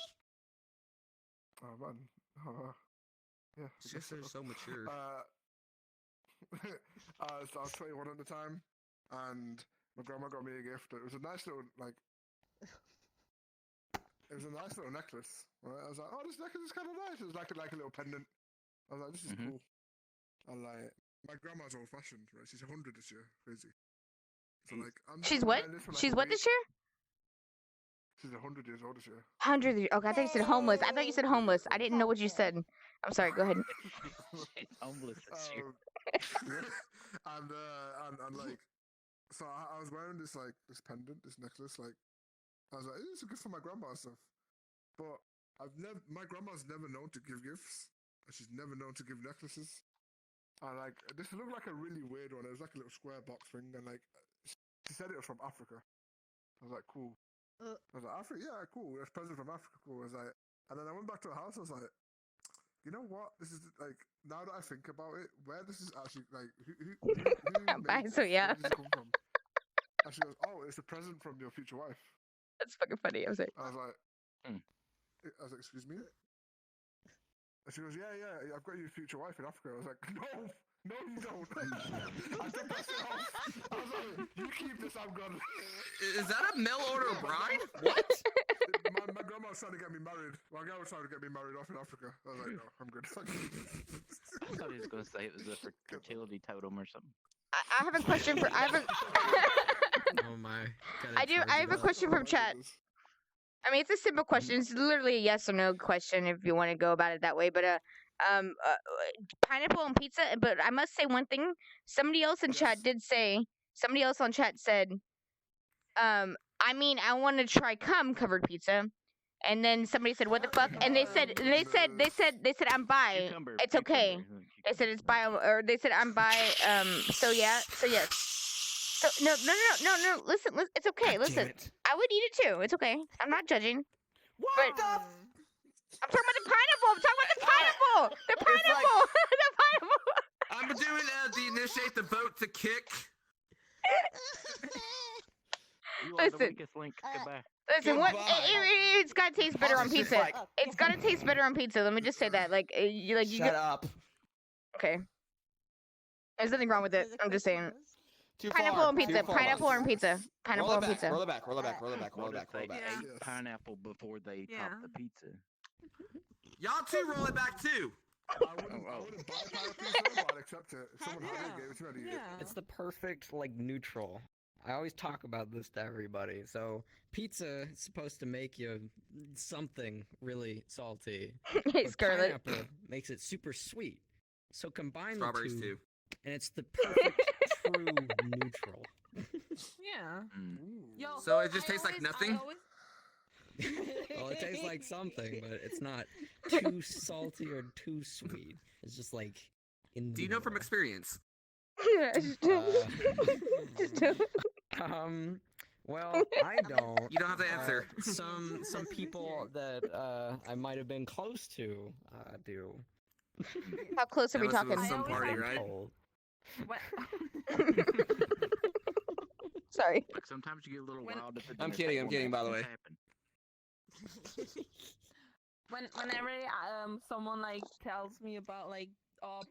Oh man. Yeah. I guess Sisters so. so mature. So I was 21 at the time, and my grandma got me a gift. It was a nice little necklace. Right? I was like, oh, this necklace is kind of nice. It was like a little pendant. I was like, this is Mhm. cool. And like, my grandma's old fashioned, right? She's 100 this year. Crazy. So like, She's I'm what? buying this for, like, She's a what week. this year? She's 100 years old this year. 100. Okay, I thought you said homeless. I thought you said homeless. I didn't know what you said. I'm sorry. Go ahead. She's homeless this year. And like, so I was wearing this pendant, this necklace. Like, I was like, this is good for my grandma and stuff. But my grandma's never known to give gifts, and she's never known to give necklaces. And like, this looked like a really weird one. It was like a little square box thing, and like, she said it was from Africa. I was like, cool. I was like, Africa, yeah, cool. It's present from Africa, cool. I was like, and then I went back to the house. I was like, you know what? This is like, now that I think about it, where this is actually like, who Bye, made so this? yeah. Where did this come from? And she goes, oh, it's a present from your future wife. That's fucking funny. I'm sorry. I was like, Hmm. excuse me? And she goes, yeah, I've got your future wife in Africa. I was like, no, you don't. I took that shit off. I was like, you keep this, I'm gone. Is that a mail order bride? What? My grandma was trying to get me married. My grandma was trying to get me married off in Africa. I was like, no, I'm good. I thought he was going to say it was a fertility totem or something. I have a question for. Oh my. I have a question from chat. I mean, it's a simple question. It's literally a yes or no question if you want to go about it that way. But pineapple on pizza. But I must say one thing. Somebody else in chat Yes. did say. Somebody else on chat said, I mean, I want to try cum covered pizza. And then somebody said, "What the fuck?" And they said, "I'm bi. Cucumber. It's okay." cucumber. They said it's bi, or they said I'm bi. So yeah, so yes. So no. Listen, it's okay. God damn Listen, it. I would eat it too. It's okay. I'm not judging. What But- the? I'm talking about the pineapple. I'm talking about the pineapple. The It's like- pineapple. The pineapple. I'm doing the initiate the vote to kick. You are the Listen. weakest link. Uh, Goodbye. Listen, what? Goodbye. It's gotta taste better on It's just pizza. like- It's gotta taste better on pizza. Let me just say that. Like you Shut up. Okay. There's nothing wrong with it. I'm just saying. Too Pineapple far, on too pizza. far. Pineapple on pizza. Pineapple Roll on it back, pizza. roll it back, roll it back, roll it back, roll What it if back, roll it they back. Yeah. ate Yes. pineapple before they Yeah. topped the pizza? Y'all two roll it back too. I wouldn't, I wouldn't buy pineapple pizza, but I'd accept it. If someone had it, gave it to me, I'd eat it. Yeah. It's the perfect like neutral. I always talk about this to everybody. So pizza is supposed to make you something really salty. Hey, but Scarlett. pineapple makes it super sweet. So combine Strawberries the two, too. and it's the perfect true neutral. Yeah. Mm. Yo, So it just I tastes like always- I nothing? always- Well, it tastes like something, but it's not too salty or too sweet. It's just like in. Do the you know from middle. experience? Just don't. Well, I don't. You don't have to answer. Some people that I might have been close to do. How close are we Unless it was talking? some I always party, have right? Told. What- Sorry. Like sometimes you get a little When- wild at the I'm dinner kidding, I'm table kidding, and by the things way. happen. Whenever someone like tells me about like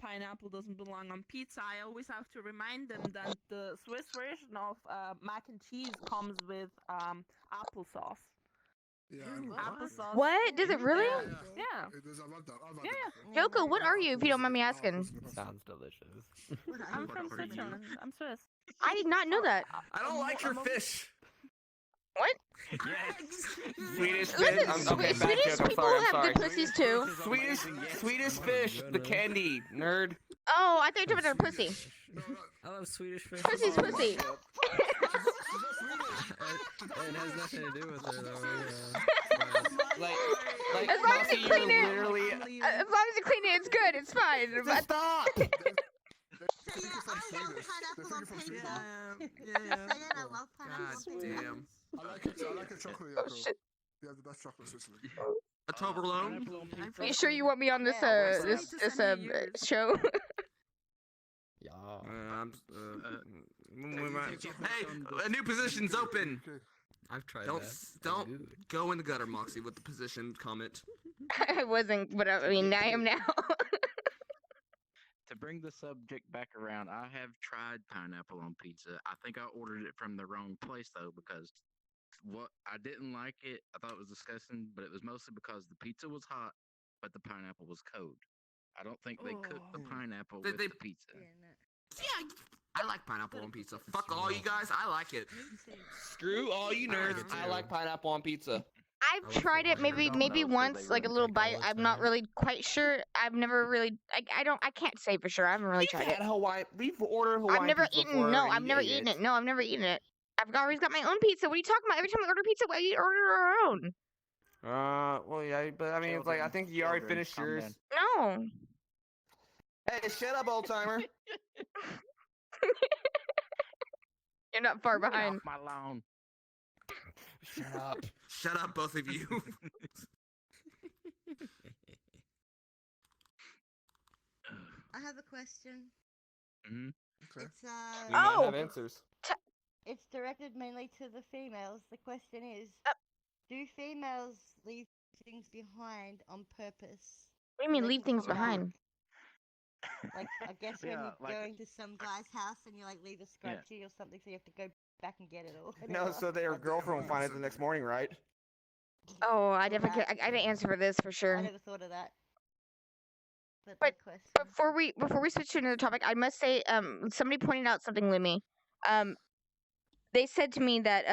pineapple doesn't belong on pizza, I always have to remind them that the Swiss version of mac and cheese comes with applesauce. Yeah. Applesauce. What? Does it really? Yeah. It does. I love that. I've had Yeah, that before. Joko, what are you, if you don't mind me Oh, asking? Sounds delicious. I'm What from are you? Switzerland. I'm Swiss. I did not know that. I don't like your fish. What? Swedish Listen, Swedish people have good pussies too. Swedish fish, the candy, nerd. Oh, I thought you were talking about their pussy. No, no, I love Swedish fish. Pussy's pussy. she's not It has nothing to do with her though. Like As long as you Monkey, clean you're it. literally. As long as you clean it, it's good. It's fine. But Stop. Swedish. So yeah, I love pineapple on from pizza. Sweden. Just saying, I love pineapple God on pizza. damn. I like it. I like a chocolate oh Yoko. shit. They have the best chocolate in Switzerland. A Toblerone? Pineapple on pizza? Are you sure you want me on this Yeah, this wait, this send me yours. show? Yeah. We might- hey, a new position's open. Okay. I've tried Don't that. s- It's don't- good. Go in the gutter, Moxie, with the position comment. I wasn't, but I mean, I am now. To bring the subject back around, I have tried pineapple on pizza. I think I ordered it from the wrong place though, because what I didn't like it. I thought it was disgusting, but it was mostly because the pizza was hot, but the pineapple was cold. I don't think they cooked the Oh. pineapple Did with they- the pizza. Yeah, I like pineapple on pizza. Fuck all you guys, I like it. Screw all you I like nerds. it I too. like pineapple on pizza. I've like tried the it one maybe don't maybe know 'cause they once, like a really little take bite. all the I'm not time. really quite sure. I've never really I can't say for sure. I haven't really tried it. We've ordered Hawaiian I've never pizza eaten. before, No, and I've you never ate eaten it. No, I've never eaten it. I've always got my own pizza. What are you talking about? Every time we order pizza, we order our own. Well, yeah, but I mean, it's like I think you already Children, finished calm yours. down. No. Hey, shut up, old timer. You're not far Get behind. off my lawn. Shut up. Shut up, both of you. I have a question. hmm Okay. It's We might Oh! have answers. it's directed mainly to the females. The question is, do females leave things behind on purpose? What do you mean They leave can things come back. behind? Like, I guess when Yeah, you're like- going to some guy's house and you like leave a Yeah. scrunchie or something, so you have to go back and get it or No, whatever. so their girlfriend will find it the next morning, right? Oh, I definitely Right. could. I didn't answer for this for I sure. never thought of that. But But- good question. Before we switch to another topic, I must say, somebody pointed out something, Lumi. They said to me that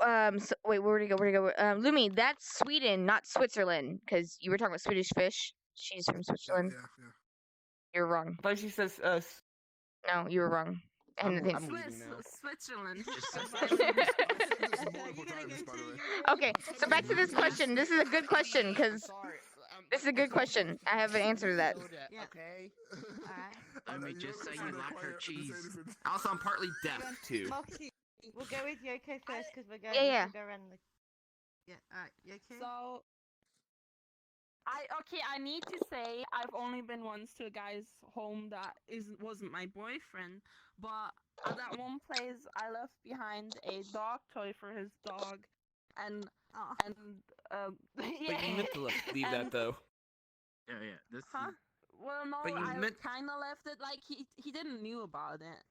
So, wait, where'd he go? Where'd he go? Lumi, that's Sweden, not Switzerland, because you were talking about Swedish Fish. She's from Switzerland. Yeah. You're wrong. But she says No, you were wrong. And the thing. I'm leaving now. Switzerland. Okay, so back to this question. This is a good question because this is a good question. I have an answer to that. Yeah. Okay. Alright. Let me just say you like her cheese. Also, I'm partly deaf too. Moxie, we'll go with Yoko first because we're going Yeah. to go around the. Yeah. Alright. You okay? So, I need to say I've only been once to a guy's home that wasn't my boyfriend, but at that one place I left behind a dog toy for his dog, and Oh. yeah. But you meant to leave that and- though. Yeah. This Huh? Well, no, But you I meant- kind of left it like he didn't knew about it.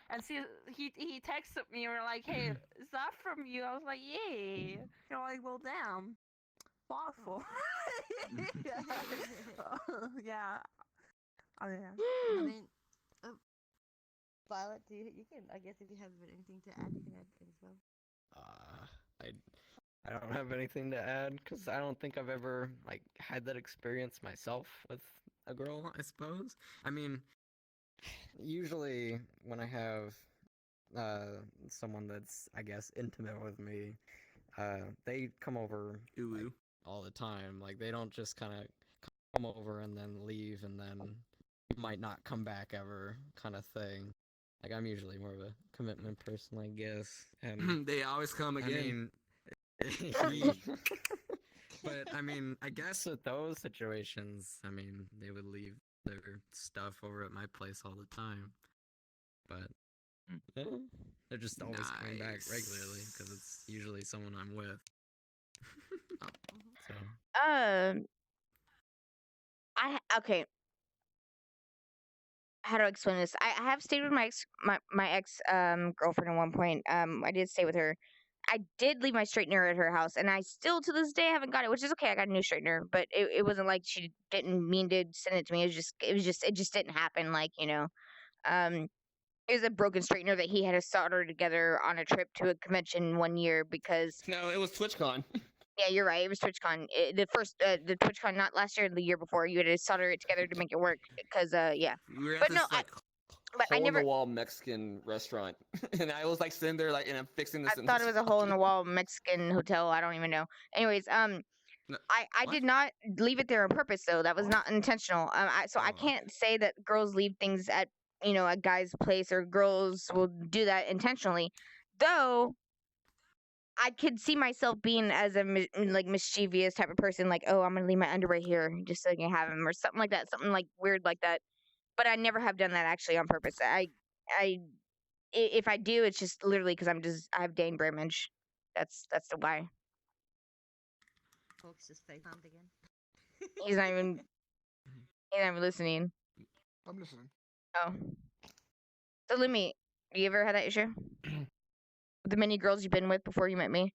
And see, he texted me and were like, "Hey, is that from you?" I was like, "Yeah." You're like, "Well, damn, thoughtful." Yeah. Oh yeah. I mean, Violet, you can? I guess if you have anything to add, you can add as well. I don't have anything to add because I don't think I've ever like had that experience myself with a girl. I suppose. I mean, usually when I have someone that's I guess intimate with me, they come over Ooh. all the time. Like they don't just kind of come over and then leave and then might not come back ever kind of thing. Like I'm usually more of a commitment person, I guess. And They always come I again. mean, but I mean, I guess with those situations, I mean, they would leave their stuff over at my place all the time. But they're just always coming back regularly because it's usually someone I'm with. So Okay. How do I explain this? I have stayed with my ex girlfriend at one point. I did stay with her. I did leave my straightener at her house, and I still to this day haven't got it, which is okay. I got a new straightener, but it wasn't like she didn't mean to send it to me. It just didn't happen. Like it was a broken straightener that he had to solder together on a trip to a convention one year because. No, it was TwitchCon. Yeah, you're right. It was TwitchCon. The TwitchCon, not last year, the year before. You had to solder it together to make it work. Cause yeah. We were at But this no, like But I hole never. in the wall Mexican restaurant, and I was like sitting there like, and I'm fixing this. I and thought this it was a hole in the wall Mexican hotel. I don't even know. Anyways, No, I what? did not leave it there on purpose though. That was not intentional. I Oh. can't say that girls leave things at a guy's place or girls will do that intentionally. Though I could see myself being as a mischievous type of person, like, oh, I'm gonna leave my underwear here just so I can have them or something like that, something like weird like that. But I never have done that actually on purpose. If I do, it's just literally because I have Dane brain damage. That's the why. Folks just face palmed again. He's not even listening. I'm listening. Oh. So Lumi, you ever had that issue? With the many girls you've been with before you met me?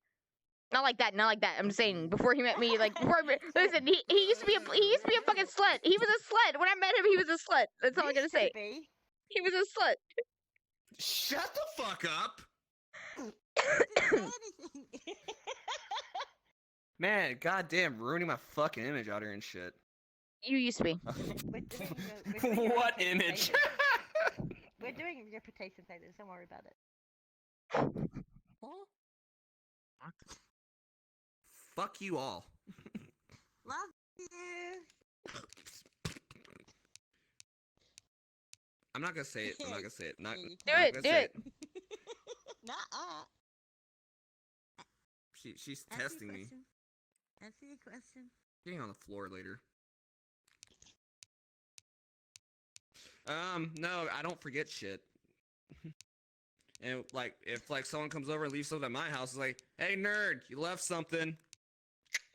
Not like that. I'm just saying before he met me. Like listen, he used to be a fucking slut. He was a slut. When I met him, he was a slut. That's all I'm gonna say. He was a slut. Shut the fuck up! Man, goddamn, ruining my fucking image out here and shit. You used to be. We're doing your What reputation image? favors. We're doing reputation favors. Don't worry about it. What? Fuck you all. Love you. I'm not gonna say it. I'm not gonna say it. Not, Yeah, you Do not it. gonna Do say it. Nuh-uh. She's Answer your testing me. question. Answer your question. Getting on the floor later. No, I don't forget shit. And like, if like someone comes over and leaves something at my house, it's like, hey nerd, you left something.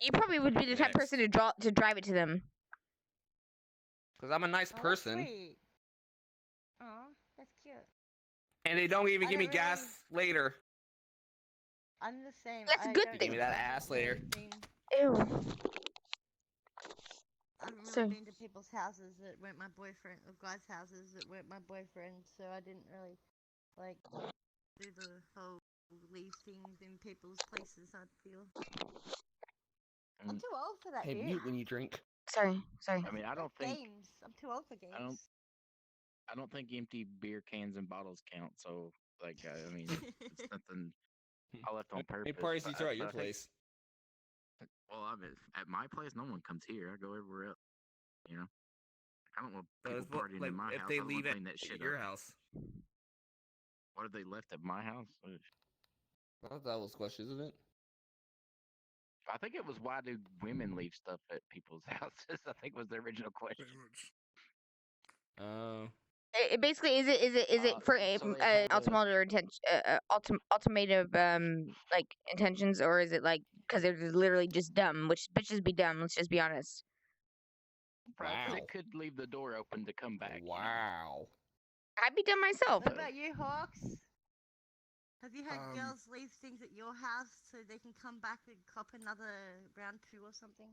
You probably would be the type of Next. person to drive it to them. Because I'm a nice Oh, that's person, sweet. Aw, that's cute. and they don't even I give me don't gas later. I'm the same. That's a I good don't thing. Give me that really ass later. anything. Ew. I haven't So- really been to people's houses that weren't my boyfriend, or guys' houses that weren't my boyfriend, so I didn't really like do the whole leave things in people's places, I'd feel. I'm too old for that, Hey, dude. mute when you drink. Sorry. I mean, I don't think Games. I'm too old for games. I don't think empty beer cans and bottles count. So, like, I mean, it's nothing I left on How purpose. many parties do you but throw I- at your but I think- place? Well, I mean, at my place, no one comes here. I go everywhere else. You know, I don't want people But partying like, in my if house. they I don't leave want to at clean that shit your up. house. What have they left at my house? That's that was the question, isn't it? I think it was why do women leave stuff at people's houses? I think was the original question. Pretty much. Oh. It basically is it for so they had a- ultimate or ultimative like intentions, or is it like because they're just literally just dumb? Which bitches be dumb. Let's just be honest. Right, 'cause Wow. it could leave the door open to come back. you know? Wow. I'd be dumb myself. What about you, Hawks? Have you had Um, girls leave things at your house so they can come back and cop another round 2 or something?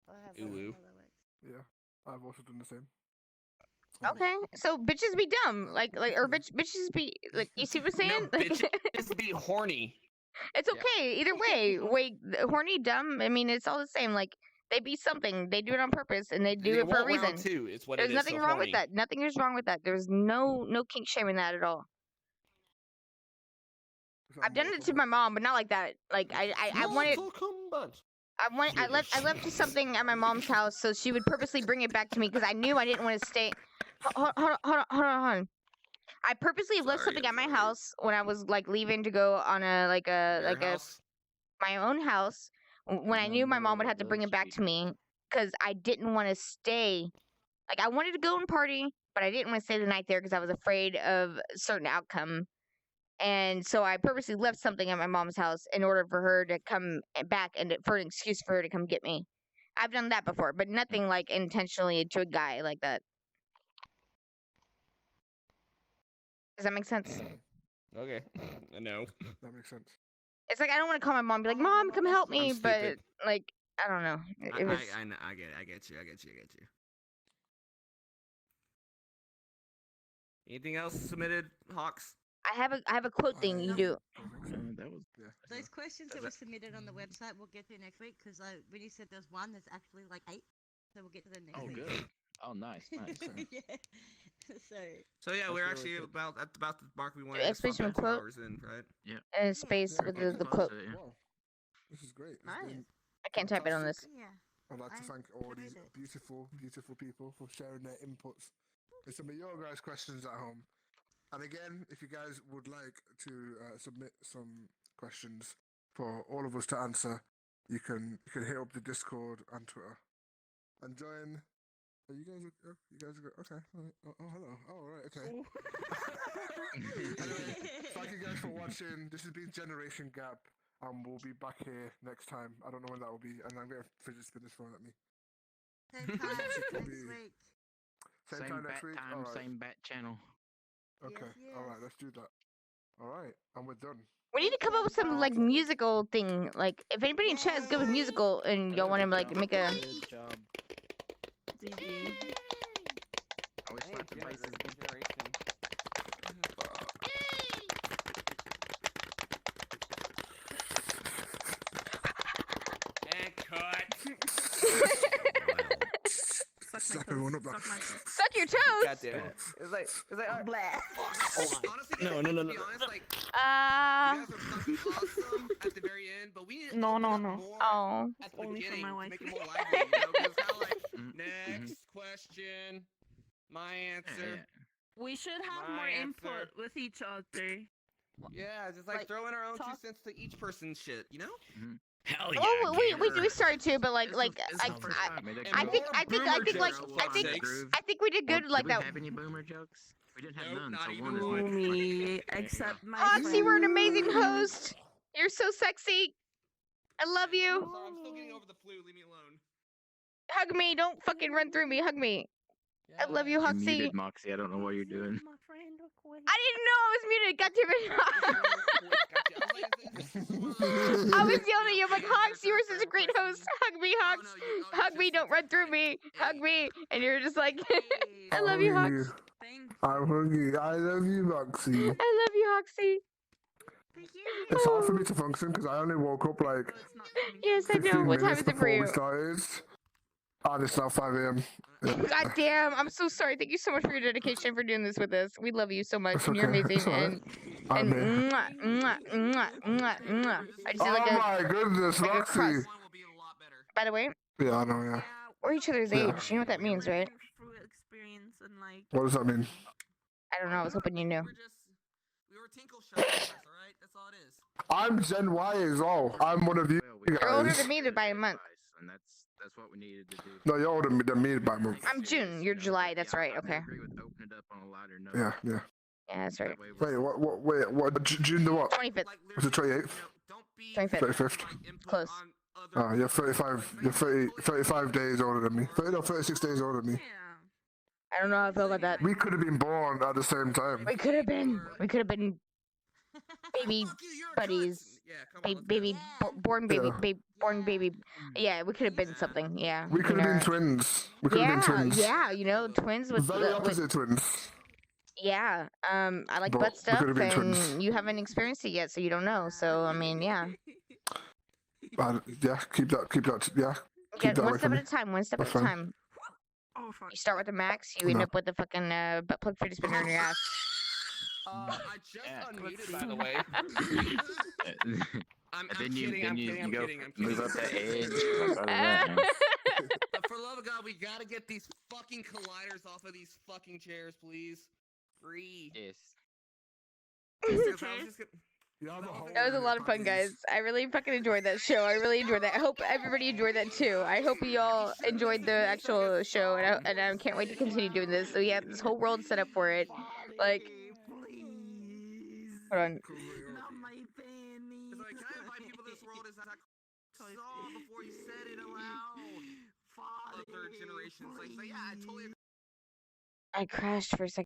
Or have Ooh, ooh. how that works? Yeah, I've also done the same. Okay, so bitches be dumb, or bitches be like. You see what I'm saying? No, Like, bitches be horny. it's Yeah. okay either way. Wait, horny, dumb. I mean, it's all the same. Like they be something. They do it on purpose, and they do They it for a want reason. round two. It's what There's it is. nothing so wrong horny. with that. Nothing is wrong with that. There's no kink shaming that at all. Is that I've done it Mortal to my mom, but not like that. Like I wanted. Mortal Kombat. I left something at my mom's house, so she would purposely bring it back to me because I knew I didn't want to stay. Hold on. I purposely left Sorry, something I'm at my sorry. house when I was like leaving to go on Your house? my own house when I No knew my mom would more have to bring Love it back to Street. me because I didn't want to stay. Like I wanted to go and party, but I didn't want to stay the night there because I was afraid of a certain outcome. And so I purposely left something at my mom's house in order for her to come back and for an excuse for her to come get me. I've done that before, but nothing like intentionally to a guy like that. Does that make sense? Okay. No. That makes sense. It's like I don't want to call my mom and be like, "Mom, come help me," I'm but stupid. like I don't know. It was I know. I get you. Anything else submitted, Hawks? I have a quote thing you do. Don't think so. That was Yeah. Those questions that were submitted on the website we'll get to next week because when you said there's one, there's actually like 8. So we'll get to them next oh week. good. Oh nice. yeah. So So yeah, That's we're really actually good. about the mark we wanted. Explanation About 2 quote? hours in, right? Space Yeah, with okay. the quote. Yeah. Wow. This is great. It's nice. been I can't type it on this. fantastic. Yeah. I'd like to I thank all these enjoyed it. beautiful, beautiful people for sharing their inputs with some of your guys' questions at home. And again, if you guys would like to submit some questions for all of us to answer, you can hit up the Discord and Twitter and join. Are you guys? You guys are okay. All right. Oh, hello. Oh, right. Okay. Anyway, thank you guys for watching. This has been Generation Gap, and we'll be back here next time. I don't know when that will be, and I'm going to fidget spin this phone at me. Same time Should next be- week. Same Same time bat next week. time, All right. same bat channel. Okay. Yes, All right. yes. Let's do that. All right, and we're done. We need to come up with some like musical thing. Like if anybody in chat is good with musical and y'all want to like make a. Good job. GG. I always Hey, slap the bases. generation. And cut. Suck my Slap toes, everyone up. suck my toes. Suck your toes. God damn it. It's like Blah. Honestly, No, to no. be honest, like you Uh guys are fucking awesome at the very end, but we need to No, open no, up no. more oh. at the Only for beginning my to wife. make it more lively. You know, 'cause it's kind of like Mhm, next question, my Yeah, answer. yeah. We should have My more answer. input with each other. Yeah, just like, Like, throwing our own talk- 2 cents to each person's shit, you know? Hell Oh, we started too, but like This like is I the first I, time. Maybe they And I can think go- more I think I boomer think like jokes, for I fuck's think sakes. I think we did good Well, like do that. we have any boomer jokes? We didn't have Nope, none. not So even one is one. like, Me, except my Oxy, friend. we're an amazing host. You're so sexy. I love you. I'm sorry, I'm still getting over the flu. Leave me alone. Hug me. Don't fucking run through me. Hug me. I love you, you're Hoxie. muted, Moxie. I don't know what you're doing. My friend request. I didn't know I was muted. God damn it. I was yelling at you. I'm like, Hox, you were such a great host. Hug me, Hox. Hug me. Don't run through me. Hug me. And you're just like, I love you, Hox. Thank I'm hungry. I love you, Moxie. I love you, Hoxie. It's hard for me to function because I only woke up like So it's not coming Yes, I through. 15 know. What time minutes is it for before we you? started. And it's now 5 a.m. Yeah. God damn! I'm so sorry. Thank you so much for your dedication for doing this with us. We love you so much, It's and you're okay. amazing. It's alright. I'm And here. mwah, mwah, mwah, mwah, mwah. I just did Oh like a my goodness, like a Roxy. cross. One will be a lot better. By the way, Yeah, I know, yeah. we're each other's Yeah. age. You know what that means, right? Living through experience and like. What does that mean? I don't know. I was hoping you knew. We were tinkle shutters, alright? That's all it is. I'm Gen Y as well. I'm one of you Well, we You're older guys. than me by a month. and that's what we needed to do. No, you're older than me by a month. I'm June. You're July. That's right. I Okay. agree with opening it up on a lighter note. Yeah, yeah. Yeah, that's right. That way we're- Wait, what? June the what? 25th. Was it 28th? 25th. 25th. Close. Oh, you're 35. You're 35 days older than me. 36 days older than me. I don't know how I feel about that. We could have been born at the same time. We could have been. We could have been baby buddies. Baby, born baby, Yeah. born baby. Yeah, we could have been something. Yeah. We could have been twins. We could have been twins. Yeah, you know, twins with Very with, opposite twins. yeah. I like But butt we stuff, could have been and twins. you haven't experienced it yet, so you don't know. So I mean, yeah. Yeah, keep that. Yeah, Yeah, keep that one away step from at me. a time. One step That's at a fine. time. Oh fuck. You start with the max, you end No. up with the fucking butt plug fidget spinner in your ass. I just Yeah. unmuted, by the way. I'm And then you kidding, then I'm you, kidding, you I'm go kidding, I'm move kidding. up that edge. Like, other than that, man. But for the love of God, we gotta get these fucking colliders off of these fucking chairs, please. Free. Yes. That was a lot of fun, guys. I really fucking enjoyed that show. I really enjoyed that. I hope everybody enjoyed that too. I hope you all enjoyed the actual show, and I can't wait to continue doing this. So yeah, this whole world set up for it. Like, hold on. Not my penny. It's like, can I invite people to this world as I saw before you said it aloud? Other generations, like, yeah, I totally agree. I crashed for a second.